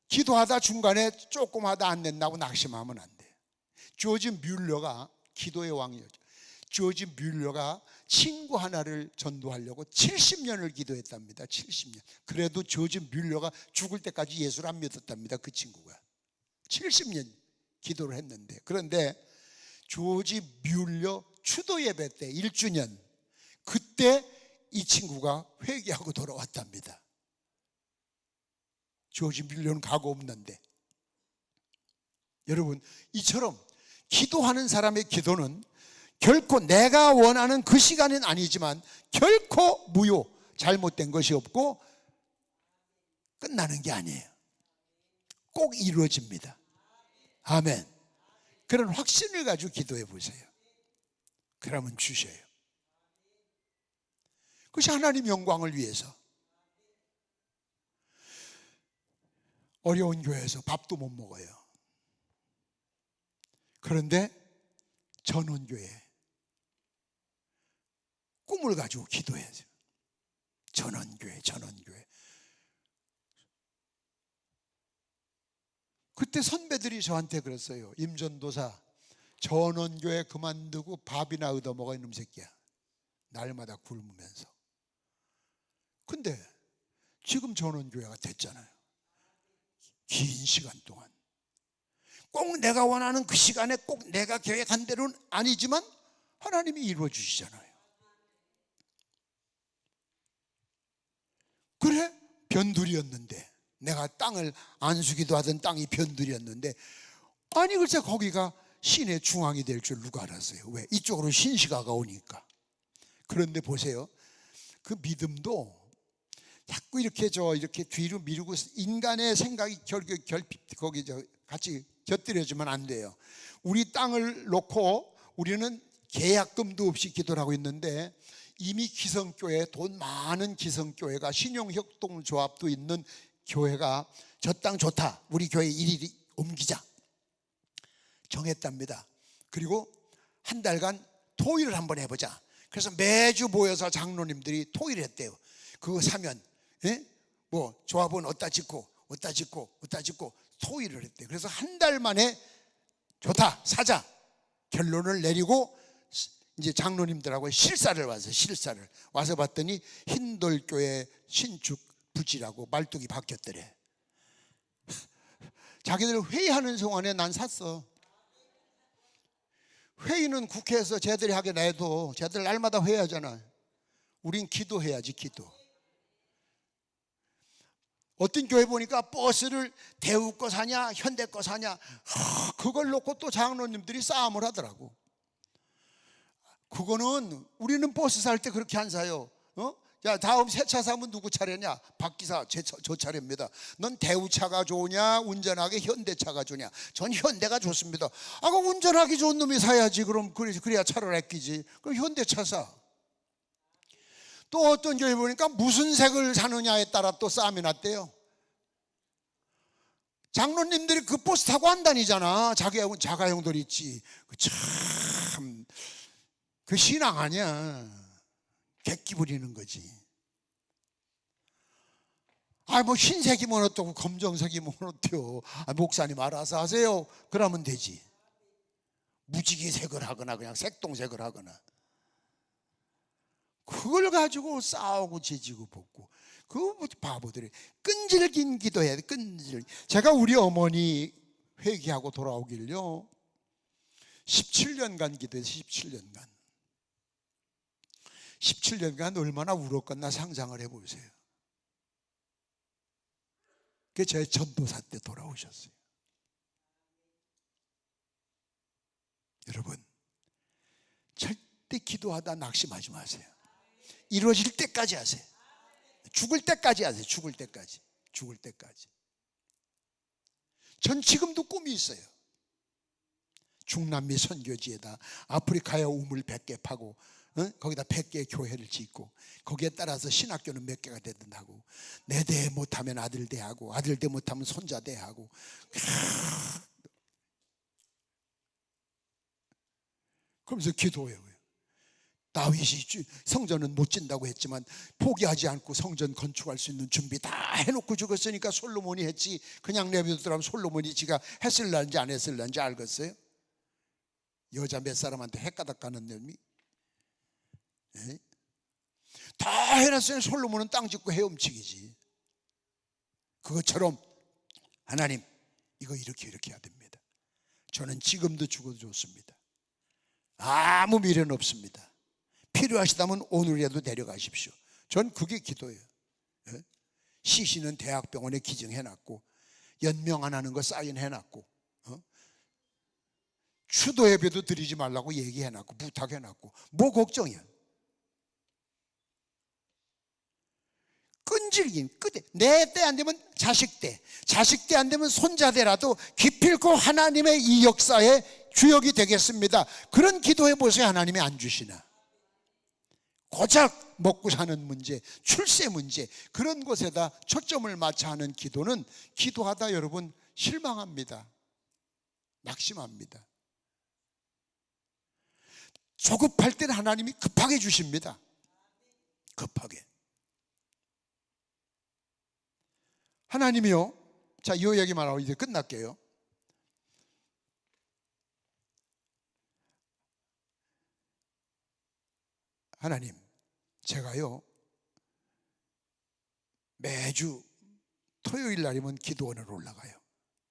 기도하다 중간에 조금 하다 안 된다고 낙심하면 안 돼. 조지 뮬러가 기도의 왕이었죠. 조지 뮬러가 친구 하나를 전도하려고 70년을 기도했답니다. 70년. 그래도 조지 뮬러가 죽을 때까지 예수를 안 믿었답니다. 그 친구가 70년. 기도를 했는데, 그런데 조지 뮬러 추도 예배 때 1주년, 그때 이 친구가 회개하고 돌아왔답니다. 조지 뮬러는 가고 없는데. 여러분, 이처럼 기도하는 사람의 기도는 결코 내가 원하는 그 시간은 아니지만 결코 무효, 잘못된 것이 없고 끝나는 게 아니에요. 꼭 이루어집니다. 아멘. 그런 확신을 가지고 기도해 보세요. 그러면 주셔요. 그것이 하나님 영광을 위해서. 어려운 교회에서 밥도 못 먹어요. 그런데 전원교회 꿈을 가지고 기도해야죠. 전원교회. 그때 선배들이 저한테 그랬어요. 임전도사, 전원교회 그만두고 밥이나 얻어먹어 이놈 새끼야. 날마다 굶으면서. 근데 지금 전원교회가 됐잖아요. 긴 시간 동안. 꼭 내가 원하는 그 시간에 꼭 내가 계획한 대로는 아니지만 하나님이 이루어 주시잖아요. 그래, 변두리였는데, 내가 땅을 안수기도 하던 땅이 변두리였는데, 아니 글쎄 거기가 신의 중앙이 될 줄 누가 알았어요? 왜? 이쪽으로 신시가가 오니까. 그런데 보세요, 그 믿음도 자꾸 이렇게 이렇게 뒤로 미루고 인간의 생각이 거기 같이 곁들여지면 안 돼요. 우리 땅을 놓고 우리는 계약금도 없이 기도를 하고 있는데, 이미 기성교회, 돈 많은 기성교회가, 신용협동조합도 있는 교회가 저 땅 좋다, 우리 교회 일일이 옮기자 정했답니다. 그리고 한 달간 토의를 한번 해보자. 그래서 매주 모여서 장로님들이 토의를 했대요. 그거 사면 뭐 조합은 어디다 짓고 토의를 했대요. 그래서 한 달 만에 좋다, 사자 결론을 내리고 이제 장로님들하고 실사를 와서 봤더니 흰돌교회 신축 부지라고 말뚝이 바뀌었더래. 자기들 회의하는 동안에 난 샀어. 회의는 국회에서 쟤들이 하게 내도 쟤들 날마다 회의하잖아. 우린 기도해야지, 기도. 어떤 교회 보니까 버스를 대우 거 사냐 현대 거 사냐, 그걸 놓고 또 장로님들이 싸움을 하더라고. 그거는 우리는 버스 살 때 그렇게 안 사요. 야, 다음 새 차 사면 누구 차례냐? 박 기사, 저 차례입니다. 넌 대우차가 좋으냐 운전하기 현대차가 좋으냐? 전 현대가 좋습니다. 그 운전하기 좋은 놈이 사야지. 그럼 그래야 차를 아끼지. 그럼 현대차 사. 또 어떤 교회 보니까 무슨 색을 사느냐에 따라 또 싸움이 났대요. 장로님들이 그 버스 타고 안 다니잖아. 자가용들 있지. 참, 그 신앙 아니야. 객기 부리는 거지. 뭐 흰색이면 어떻고 검정색이면 어때요? 목사님 알아서 하세요. 그러면 되지. 무지개색을 하거나 그냥 색동색을 하거나. 그걸 가지고 싸우고 지지고 볶고. 그 바보들이. 끈질긴 기도해야 돼. 제가 우리 어머니 회개하고 돌아오길요 17년간 기도해서 17년간 얼마나 울었겠나 상상을 해보세요. 그게 제 전도사 때 돌아오셨어요. 여러분, 절대 기도하다 낙심하지 마세요. 이루어질 때까지 하세요. 죽을 때까지 하세요. 죽을 때까지. 전 지금도 꿈이 있어요. 중남미 선교지에다 아프리카에 우물 100개 파고 거기다 100개의 교회를 짓고 거기에 따라서 신학교는 몇 개가 되든 하고, 내 대 못하면 아들 대하고 아들 대 못하면 손자 대하고. 그러면서 기도해요. 다윗이 성전은 못 짓는다고 했지만 포기하지 않고 성전 건축할 수 있는 준비 다 해놓고 죽었으니까 솔로몬이 했지. 그냥 내버려두더라면 솔로몬이 지가 했을런지 안 했을런지 알겠어요? 여자 몇 사람한테 헷가닥 가는 놈이 다 해놨으니 솔로몬은 땅 짓고 헤엄치기지. 그것처럼 하나님 이거 이렇게 해야 됩니다. 저는 지금도 죽어도 좋습니다. 아무 미련 없습니다. 필요하시다면 오늘이라도 내려가십시오. 전 그게 기도예요. 시신은 대학병원에 기증해놨고, 연명 안 하는 거 사인해놨고, 추도 예배도 드리지 말라고 얘기해놨고, 부탁해놨고, 뭐 걱정이야. 끈질긴 끝에 내 때 안 되면 자식 때, 자식 때 안 되면 손자 때라도 기필코 하나님의 이 역사에 주역이 되겠습니다. 그런 기도해 보세요. 하나님이 안 주시나. 고작 먹고 사는 문제, 출세 문제, 그런 것에다 초점을 맞춰 하는 기도는 기도하다 여러분 실망합니다. 낙심합니다. 조급할 때는 하나님이 급하게 주십니다. 급하게. 하나님이요. 자, 이 얘기만 하고 이제 끝날게요. 하나님, 제가요 매주 토요일 날이면 기도원으로 올라가요.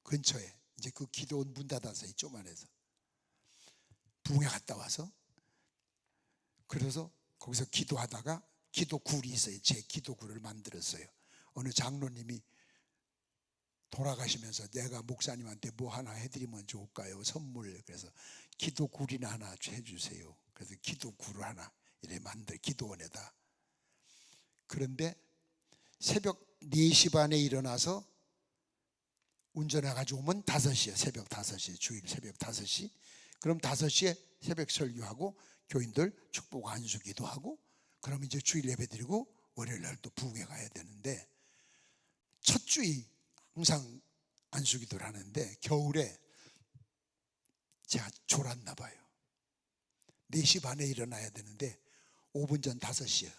근처에. 이제 그 기도원 문 닫아서 조만해서 부흥회 갔다 와서, 그래서 거기서 기도하다가 기도굴이 있어요. 제 기도굴을 만들었어요. 어느 장로님이 돌아가시면서 내가 목사님한테 뭐 하나 해드리면 좋을까요? 선물. 그래서 기도굴이나 하나 해주세요. 그래서 기도굴을 하나 이렇게 만들, 기도원에다. 그런데 새벽 4시 반에 일어나서 운전해가지고 오면 5시에, 새벽 5시에, 주일 새벽 5시. 그럼 5시에 새벽 설교하고 교인들 축복 안수기도 하고, 그럼 이제 주일 예배 드리고 월요일 날 또 부흥회 가야 되는데, 첫 주일 항상 안수기도를 하는데 겨울에 제가 졸았나 봐요. 4시 반에 일어나야 되는데 5분 전 5시야.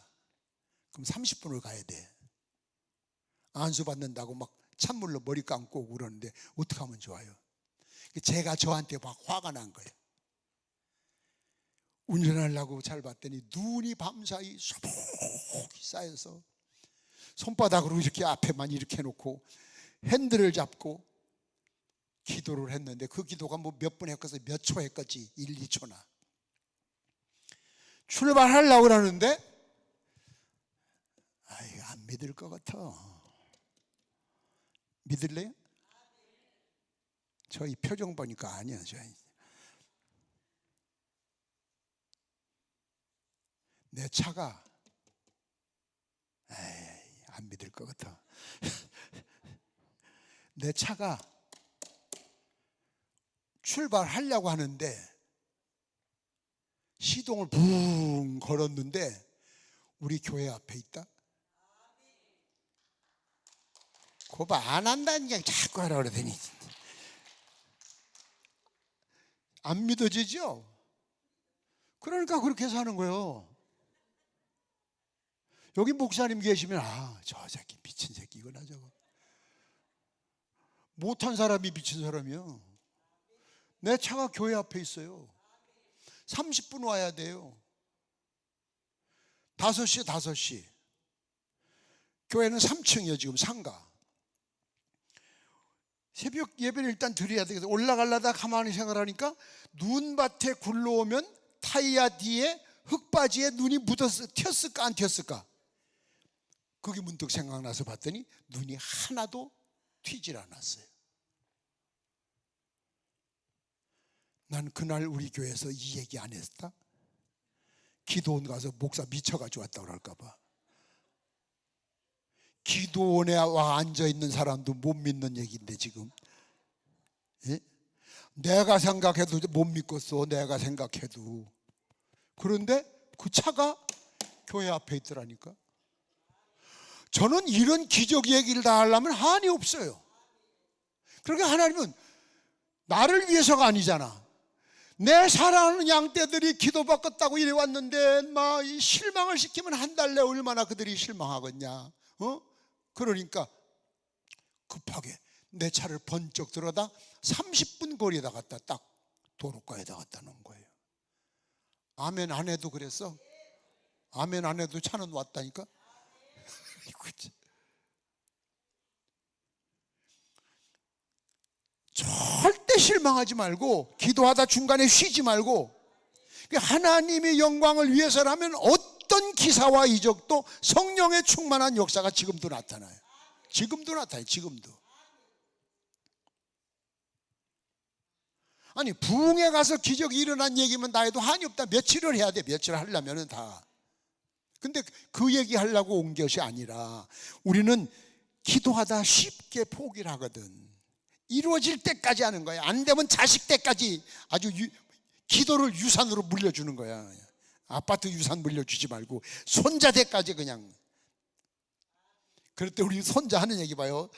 그럼 30분을 가야 돼. 안수 받는다고 막 찬물로 머리 감고 오고 그러는데 어떻게 하면 좋아요? 제가 저한테 막 화가 난 거예요. 운전하려고 잘 봤더니 눈이 밤사이 소복이 쌓여서 손바닥으로 이렇게 앞에만 이렇게 해놓고 핸들을 잡고 기도를 했는데, 그 기도가 뭐 몇 분 했겠어? 몇 초 했겠지? 1, 2초나. 출발하려고 그러는데 아이, 안 믿을 것 같아. 믿을래요? 저희 표정 보니까 아니야. 내 차가, 에이, 안 믿을 것 같아. 내 차가 출발하려고 하는데 시동을 붕 걸었는데 우리 교회 앞에 있다. 그거 안 한다니까 자꾸 하라 그러더니 안 믿어지죠? 그러니까 그렇게 사는 거예요. 여기 목사님 계시면 저 새끼 미친 새끼구나 저거. 못한 사람이 미친 사람이요. 내 차가 교회 앞에 있어요. 30분 와야 돼요. 5시. 교회는 3층이에요. 지금 상가. 새벽 예배를 일단 드려야 되겠어. 올라가려다 가만히 생각하니까 눈밭에 굴러오면 타이어 뒤에 흙바지에 눈이 묻어서 튀었을까 안 튀었을까? 그게 문득 생각나서 봤더니 눈이 하나도 튀질 않았어요. 난 그날 우리 교회에서 이 얘기 안 했다? 기도원 가서 목사 미쳐가지고 왔다 그럴까 봐. 기도원에 와 앉아있는 사람도 못 믿는 얘기인데 지금. 예? 내가 생각해도 못 믿겠어. 내가 생각해도. 그런데 그 차가 교회 앞에 있더라니까. 저는 이런 기적 얘기를 다 하려면 한이 없어요. 그러니까 하나님은 나를 위해서가 아니잖아. 내 사랑하는 양떼들이 기도받겠다고 이래 왔는데 막 실망을 시키면 한 달 내 얼마나 그들이 실망하겠냐. 그러니까 급하게 내 차를 번쩍 들어다 30분 거리에다 갖다 딱 도로가에다 갖다 놓은 거예요. 아멘 안 해도 그랬어? 아멘 안 해도 차는 왔다니까? 절대 실망하지 말고 기도하다 중간에 쉬지 말고 하나님의 영광을 위해서라면 어떤 기사와 이적도 성령의 충만한 역사가 지금도 나타나요. 지금도 나타나요. 지금도. 아니 부흥에 가서 기적이 일어난 얘기면 나 해도 한이 없다. 며칠을 해야 돼. 며칠 하려면 다. 근데 그 얘기 하려고 온 것이 아니라 우리는 기도하다 쉽게 포기를 하거든. 이루어질 때까지 하는 거야. 안 되면 자식 때까지 아주 기도를 유산으로 물려주는 거야. 아파트 유산 물려주지 말고 손자 때까지 그냥. 그럴 때 우리 손자 하는 얘기 봐요.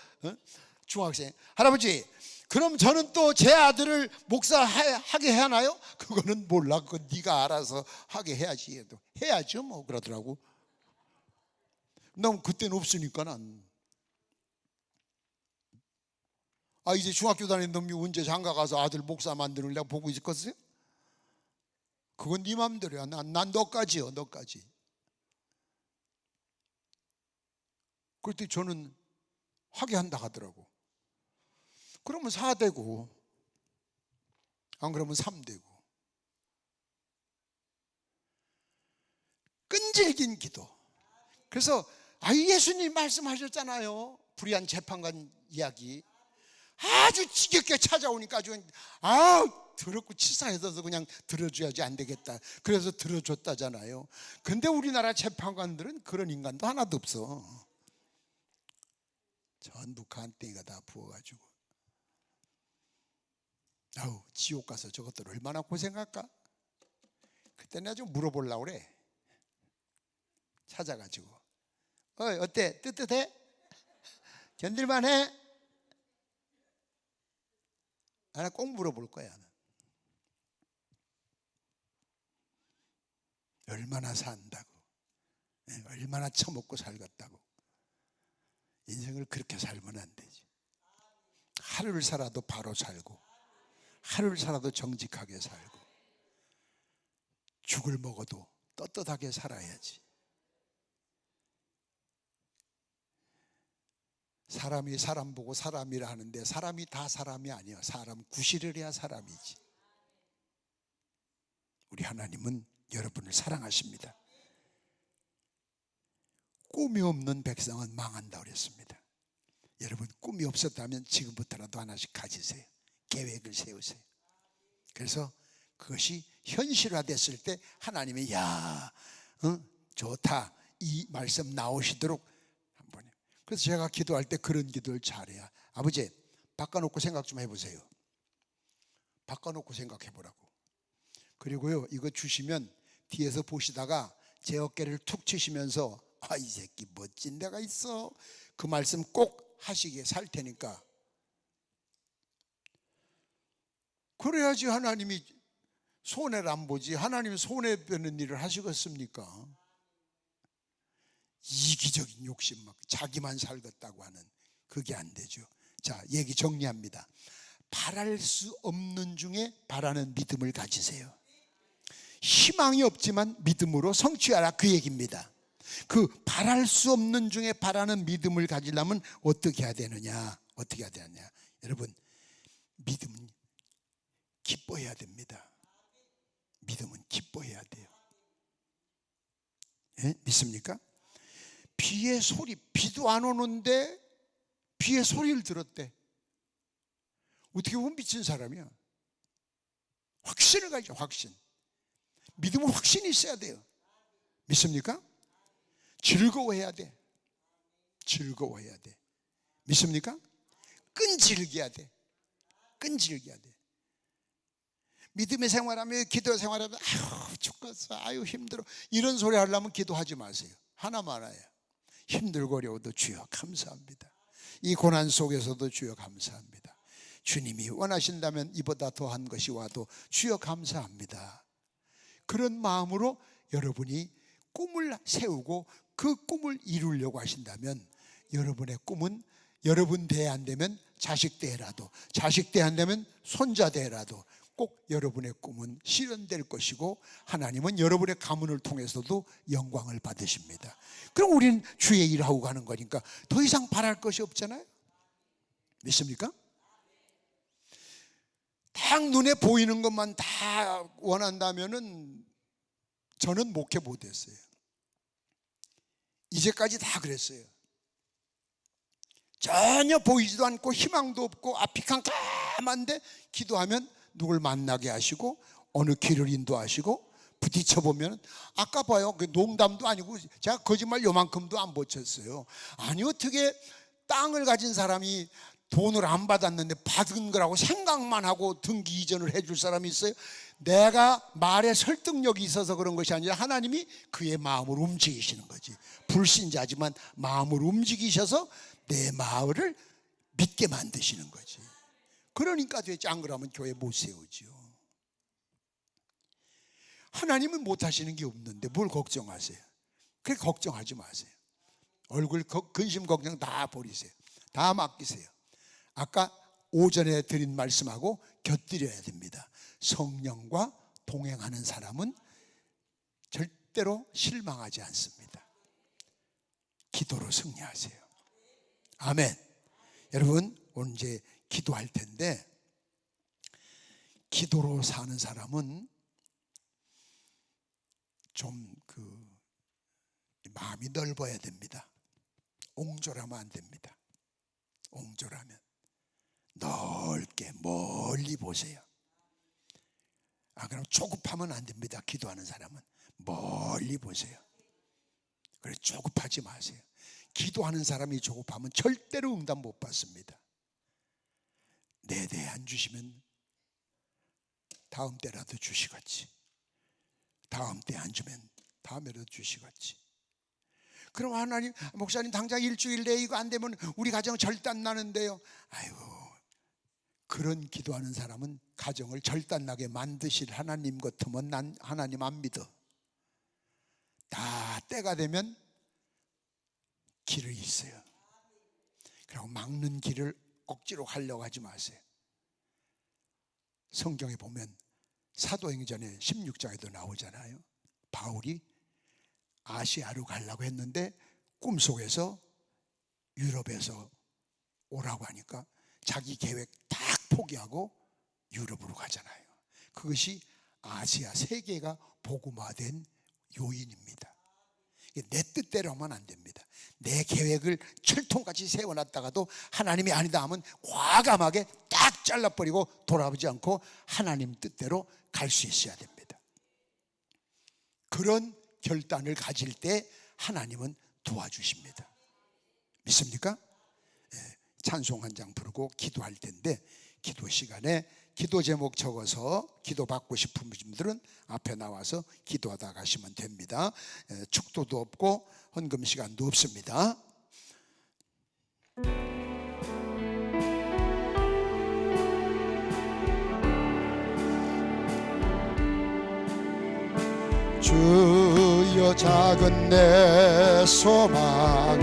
중학생 할아버지 그럼 저는 또 제 아들을 목사하게 하나요? 그거는 몰라. 그건 네가 알아서 하게 해야지. 해야죠 뭐 그러더라고. 난 그때는 없으니까 난. 이제 중학교 다니는 놈이 언제 장가 가서 아들 목사 만드는 내가 보고 있었겠어요? 그건 네 맘대로야. 난 너까지요. 너까지. 그럴 때 저는 하게 한다 하더라고. 그러면 4되고 안 그러면 3되고. 끈질긴 기도. 그래서 예수님 말씀하셨잖아요. 불의한 재판관 이야기. 아주 지겹게 찾아오니까 아주 더럽고 치사해서 그냥 들어줘야지 안 되겠다. 그래서 들어줬다잖아요. 근데 우리나라 재판관들은 그런 인간도 하나도 없어. 전부 간땡이가 다 부어가지고 지옥 가서 저것들 얼마나 고생할까? 그때 내가 좀 물어보려고 그래. 찾아가지고 어때? 뜨뜻해? 견딜만해? 나 꼭 물어볼 거야. 얼마나 산다고, 얼마나 처먹고 살겠다고. 인생을 그렇게 살면 안 되지. 하루를 살아도 바로 살고, 하루를 살아도 정직하게 살고, 죽을 먹어도 떳떳하게 살아야지. 사람이 사람 보고 사람이라 하는데 사람이 다 사람이 아니야. 사람 구실을 해야 사람이지. 우리 하나님은 여러분을 사랑하십니다. 꿈이 없는 백성은 망한다고 그랬습니다. 여러분 꿈이 없었다면 지금부터라도 하나씩 가지세요. 계획을 세우세요. 그래서 그것이 현실화됐을 때 하나님이 좋다 이 말씀 나오시도록 한번. 그래서 제가 기도할 때 그런 기도를 잘해요. 아버지 바꿔놓고 생각 좀 해보세요. 바꿔놓고 생각해보라고. 그리고요 이거 주시면 뒤에서 보시다가 제 어깨를 툭 치시면서 이 새끼 멋진 데가 있어. 그 말씀 꼭 하시게 살 테니까. 그래야지 하나님이 손해를 안 보지. 하나님이 손해보는 일을 하시겠습니까? 이기적인 욕심 막 자기만 살겠다고 하는 그게 안 되죠. 자, 얘기 정리합니다. 바랄 수 없는 중에 바라는 믿음을 가지세요. 희망이 없지만 믿음으로 성취하라 그 얘기입니다. 그 바랄 수 없는 중에 바라는 믿음을 가지려면 어떻게 해야 되느냐? 어떻게 해야 되느냐? 여러분, 믿음은 기뻐해야 됩니다. 믿음은 기뻐해야 돼요. 믿습니까? 비의 소리, 비도 안 오는데 비의 소리를 들었대. 어떻게 보면 미친 사람이야. 확신을 가지죠. 확신. 믿음은 확신이 있어야 돼요. 믿습니까? 즐거워해야 돼. 즐거워해야 돼. 믿습니까? 끈질겨야 돼. 끈질겨야 돼. 믿음의 생활하며 기도 생활하며 죽겠어, 힘들어 이런 소리 하려면 기도하지 마세요. 하나만 알아요. 힘들고 어려워도 주여 감사합니다. 이 고난 속에서도 주여 감사합니다. 주님이 원하신다면 이보다 더한 것이 와도 주여 감사합니다. 그런 마음으로 여러분이 꿈을 세우고 그 꿈을 이루려고 하신다면 여러분의 꿈은 여러분 대에 안 되면 자식 대라도, 자식 대 안 되면 손자 대라도 꼭 여러분의 꿈은 실현될 것이고 하나님은 여러분의 가문을 통해서도 영광을 받으십니다. 그럼 우리는 주의 일을 하고 가는 거니까 더 이상 바랄 것이 없잖아요. 믿습니까? 딱 눈에 보이는 것만 다 원한다면은 저는 목회 못했어요. 이제까지 다 그랬어요. 전혀 보이지도 않고 희망도 없고 앞이 캄캄한데 기도하면 누굴 만나게 하시고 어느 길을 인도하시고 부딪혀보면 아까 봐요. 그 농담도 아니고 제가 거짓말 요만큼도 안 버텼어요. 아니 어떻게 땅을 가진 사람이 돈을 안 받았는데 받은 거라고 생각만 하고 등기 이전을 해줄 사람이 있어요? 내가 말에 설득력이 있어서 그런 것이 아니라 하나님이 그의 마음을 움직이시는 거지. 불신자지만 마음을 움직이셔서 내 마음을 믿게 만드시는 거지. 그러니까 되지. 안 그러면 교회 못 세우지요. 하나님은 못하시는 게 없는데 뭘 걱정하세요? 그래 걱정하지 마세요. 얼굴 근심 걱정 다 버리세요. 다 맡기세요. 아까 오전에 드린 말씀하고 곁들여야 됩니다. 성령과 동행하는 사람은 절대로 실망하지 않습니다. 기도로 승리하세요. 아멘. 여러분 오늘 이제 기도할 텐데, 기도로 사는 사람은 좀 마음이 넓어야 됩니다. 옹졸하면 안 됩니다. 옹졸하면 넓게 멀리 보세요. 그럼 조급하면 안 됩니다. 기도하는 사람은 멀리 보세요. 그래 조급하지 마세요. 기도하는 사람이 조급하면 절대로 응답 못 받습니다. 내 대 안 주시면 다음 때라도 주시겠지. 다음 때 안 주면 다음에라도 주시겠지. 그럼 하나님, 목사님 당장 일주일 내에 이거 안 되면 우리 가정 절단 나는데요. 아이고, 그런 기도하는 사람은 가정을 절단나게 만드실 하나님 같으면 난 하나님 안 믿어. 다 때가 되면 길을 있어요. 그리고 막는 길을 억지로 가려고 하지 마세요. 성경에 보면 사도행전에 16장에도 나오잖아요. 바울이 아시아로 가려고 했는데 꿈속에서 유럽에서 오라고 하니까 자기 계획 딱 포기하고 유럽으로 가잖아요. 그것이 아시아 세계가 복음화된 요인입니다. 내 뜻대로 하면 안 됩니다. 내 계획을 철통같이 세워놨다가도 하나님이 아니다 하면 과감하게 딱 잘라버리고 돌아보지 않고 하나님 뜻대로 갈 수 있어야 됩니다. 그런 결단을 가질 때 하나님은 도와주십니다. 믿습니까? 찬송 한 장 부르고 기도할 텐데, 기도 시간에 기도 제목 적어서 기도 받고 싶은 분들은 앞에 나와서 기도하다 가시면 됩니다. 축도도 없고 헌금 시간도 없습니다. 주여 작은 내 소망은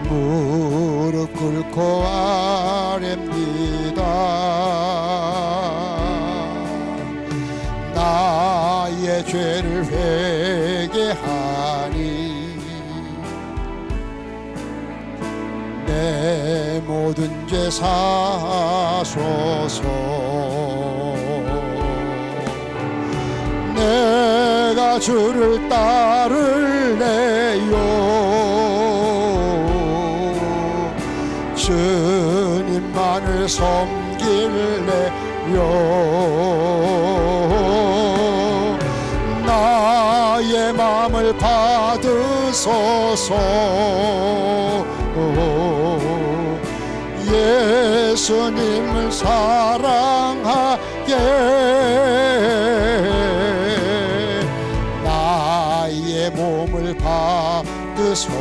무릎 꿇고 아뢰입니다. 나의 죄를 회개하니 내 모든 죄 사소서. 내가 주를 따를래요. 주님만을 섬길래요. 나의 마음을 받으소서. 예수님을 사랑하게 나의 몸을 받으소서.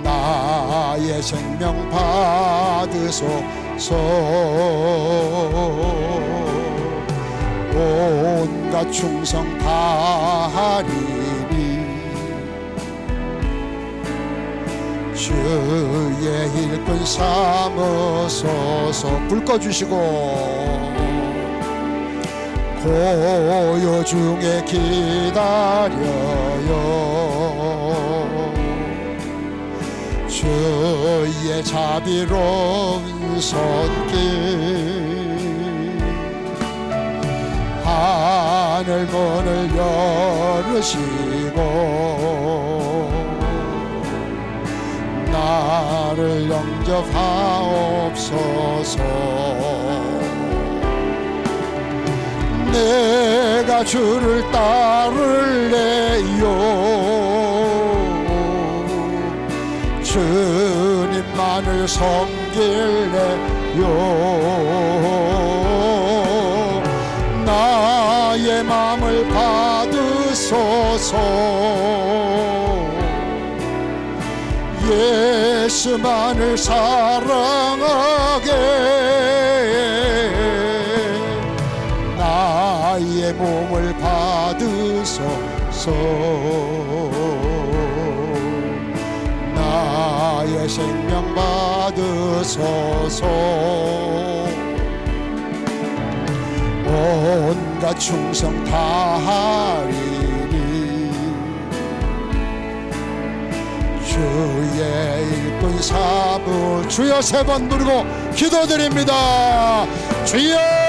나의 생명 받으소서. 온갖 충성 다하리니 주의 일꾼 삼으소서. 불 꺼주시고 고요 중에 기다려요. 주의 자비로운 손길 하늘 문을 열으시고 나를 영접하옵소서. 내가 주를 따를래요. 주님만을 섬길래요. 나의 마음을 받으소서. 예수만을 사랑하게 나의 몸을 받으소서. 나의 생명 받으소서. 온갖 충성 다하리니 주의 일꾼 사부 주여 세 번 부르고 기도드립니다. 주여